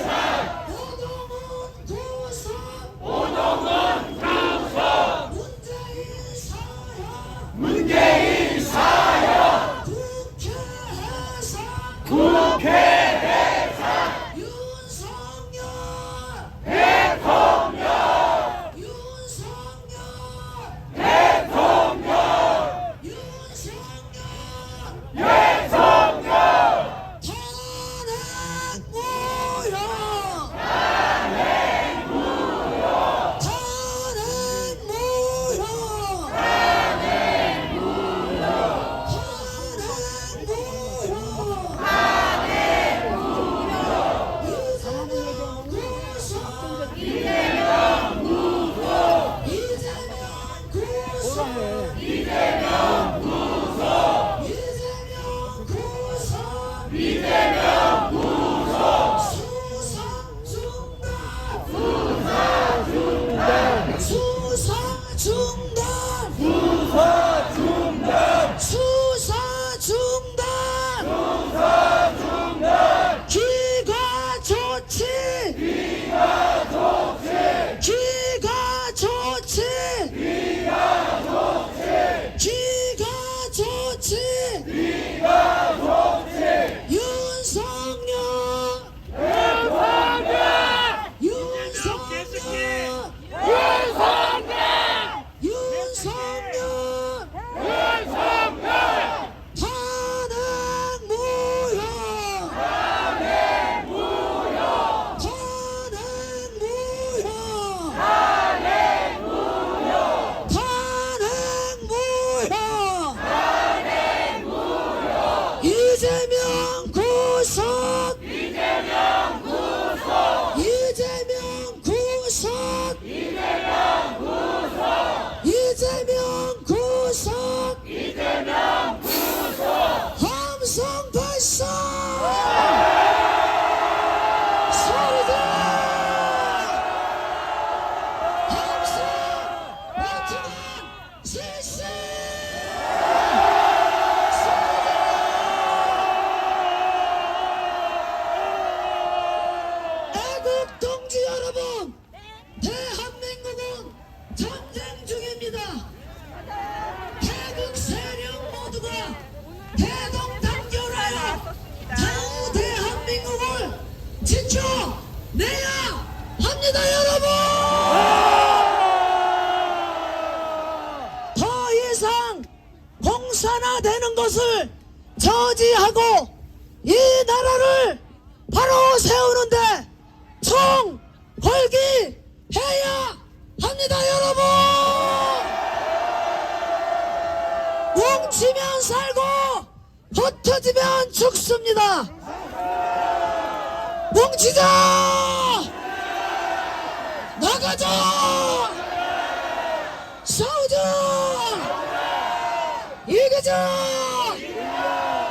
되는 것을 저지하고 이 나라를 바로 세우는데 총 걸기 해야 합니다, 여러분. 뭉치면 살고 흩어지면 죽습니다. 뭉치자, 나가자, 싸우자, 이기자,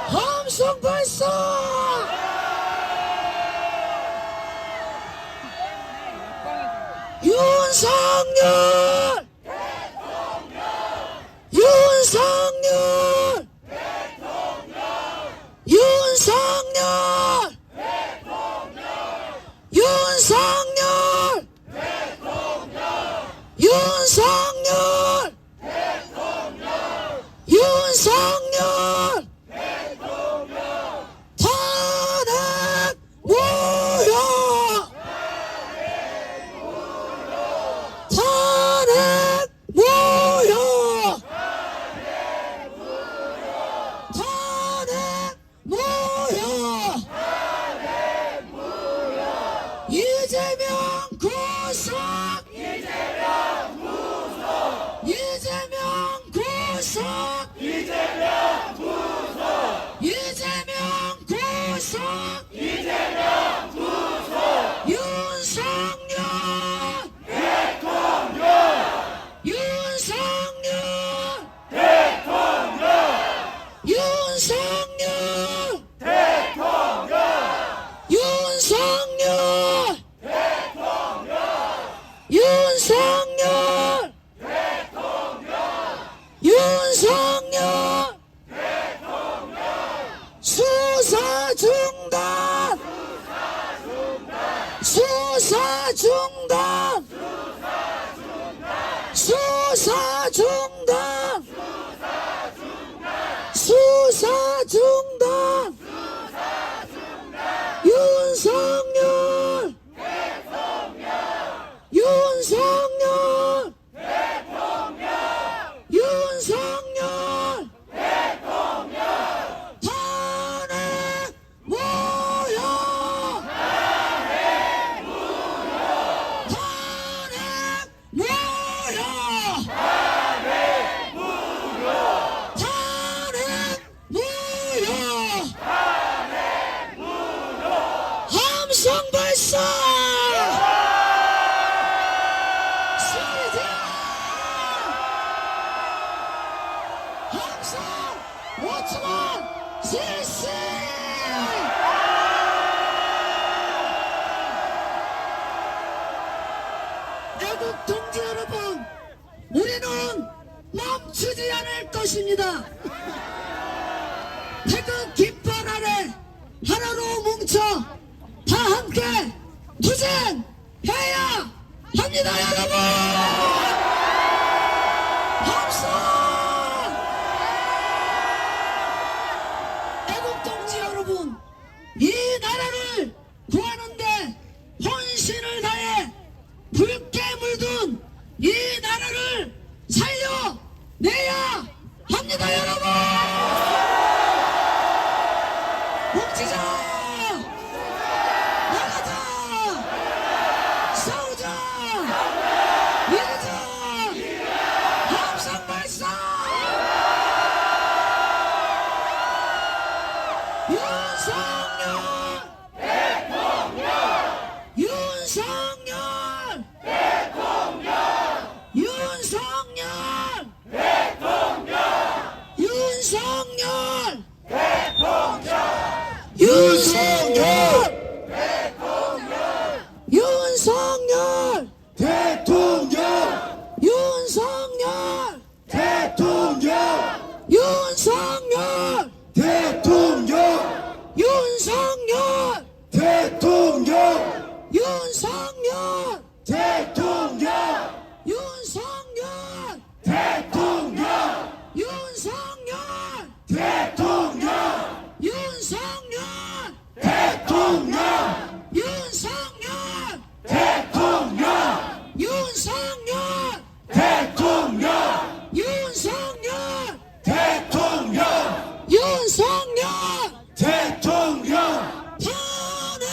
함성 발사. 윤석열, 윤석열, 윤석열, 윤석열, 윤석열, 윤석열, 탄핵 무효, 탄핵 무효, 탄핵 무효, 이재명 구속, 이재명 구속, 이재명 구속, 이재명 구속, 이재명 구속, 이재명 구속, 윤석열 대통령, 윤석열 대통령, 윤석열 대통령, 윤석열 대통령, 윤석열 윤석열 수사 중단, 수사 중단, 수사 중단, 수사 중단, 윤석열 윤석열 윤석열 탄핵 무효, 탄핵 무효, 탄핵 무효, 박수 5천원 실시. 애국 동지 여러분, 우리는 멈추지 않을 것입니다. 태극 깃발 아래 하나로 뭉쳐 다 함께 투쟁해야 합니다, 여러분. 박수. 애국 동지 여러분, 이 나라를 구하는데 혼신을 다해 붉게 물든 이 나라를 살려내야 합니다, 여러분. 뭉치자, 나가자, 싸우자, 이기자, 합성 발사. 윤석열 대통령, 윤석열 대통령, 윤석열 대통령, 윤석열 대통령, 윤석열 대통령, 윤석열 대통령, 윤석열 대통령, 윤석열 대통령, 윤석열 대통령, 윤석열 대통령, 윤석열 대통령, 윤석열 대통령, 윤석열 대통령, 윤석열 대통령, 윤석열 대통령, 윤석열 대통령, 윤석열 대통령. 탄핵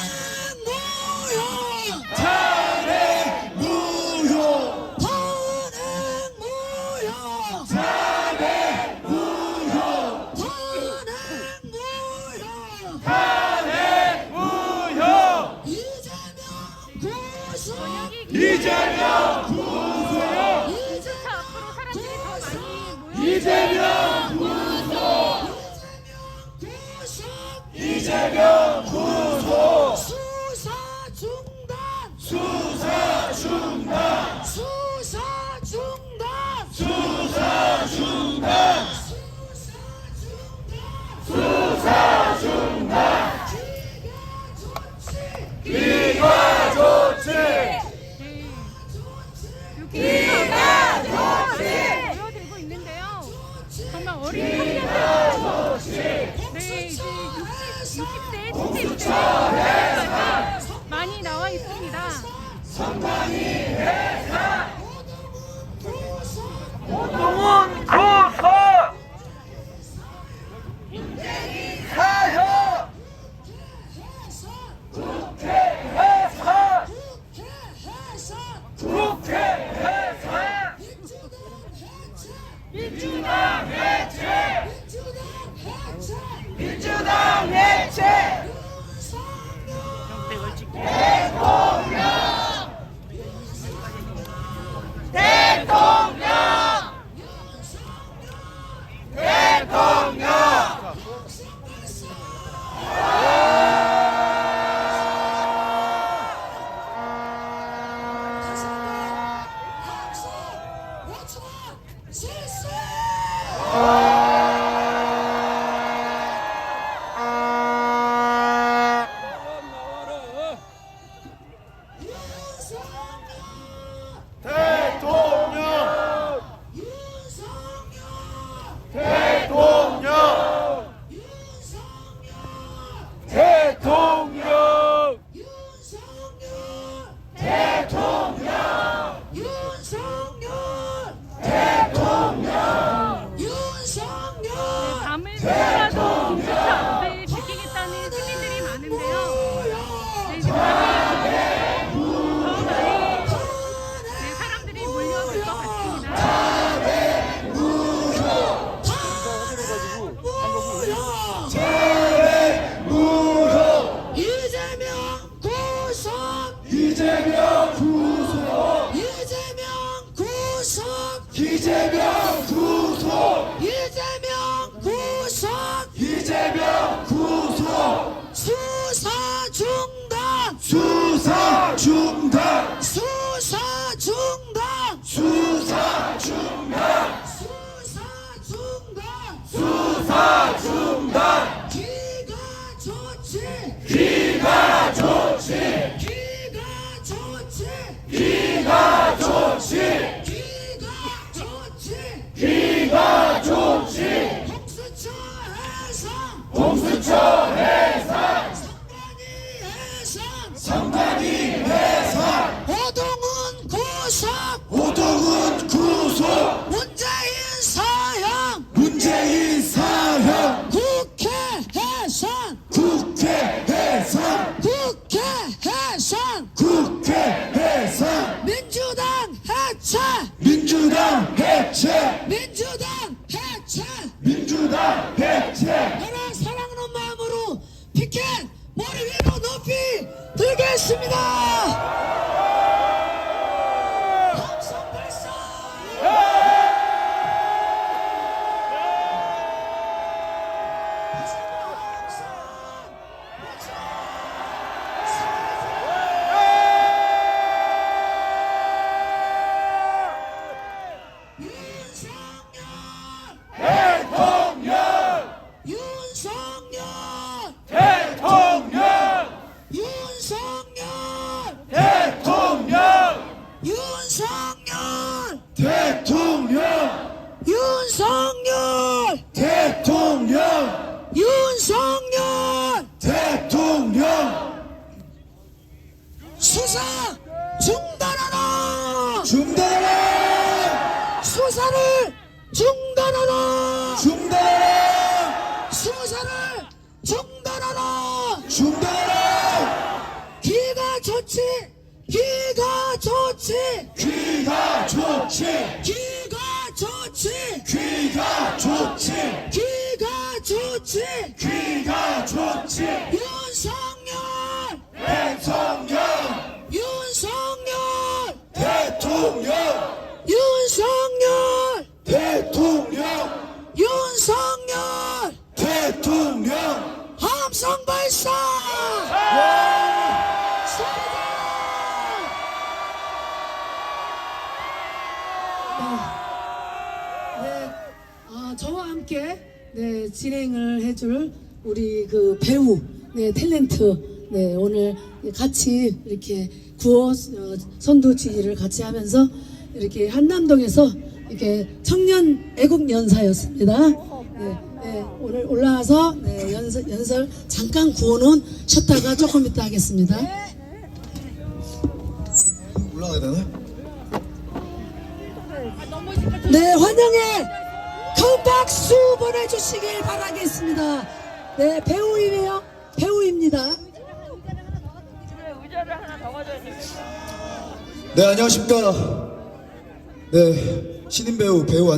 무효, 탄핵 무효, 탄핵 무효, 탄핵 무효, 탄핵 무효, 탄핵 무효. 이재명 구속, 이재명 구속, 이재명 구속, 수사 중단, 수사 중단, 수사 중단, 수사 중단, 수사 중단, 기가 조치, 기가 조치, 보여드리고 있는데요. 정말 어린 청년들, 네, 이제 60대, 70대 많이 나와 있습니다. 오동훈 구속! 사형! 국회 해산! 국회 해산! 민주당 해체! 민주당 해체! 대통령! 대통령! 대통령! 밤을 새더라도 네, 지키겠다는 시민들이 많은데요. 네, 지금 네, 사람들이 몰려들 것 같습니다. 이재명 구속! 이재명 구속! 이재명 구속! 이재명 구속! 이재명 해병 구속 수사 중단 수사 중단 수사 중단 수사 중단 수사 중단 수사 중단 기가 좋지 기가 좋지 기가 좋지 기가 좋지 기가 좋지 기가 좋지 공수처 해상 상관이 해상 오동훈 구속 문재인 사형 국회 해산 민주당 해체 나라 사랑하는 마음으로 피켓 머리 위로 높이 들겠습니다. 함성 발사. 윤석열 수사 중단하라 수사를 중단하라 수사를 중단하라 기가 좋지 기가 좋지 귀가 좋지 기가 좋지 귀가 좋지 기가 좋지 귀가 좋지 윤석열 대통령 윤석열 대통령 윤석열 대통령 윤석열 대통령 함성 발사 저와 함께 진행을 해줄 우리 그 배우 탤런트 오늘 같이 이렇게 구호 선두지휘를 같이 하면서 이렇게 한남동에서 이렇게 청년 애국 연사였습니다. 오늘 올라와서 연설 잠깐 구호는 쉬었다가 조금 이따 하겠습니다. 올라가야 되나? 네, 환영해 큰 박수 보내주시길 바라겠습니다. 네, 배우이네요. 배우입니다. 네, 안녕하십니까. 네, 신인 배우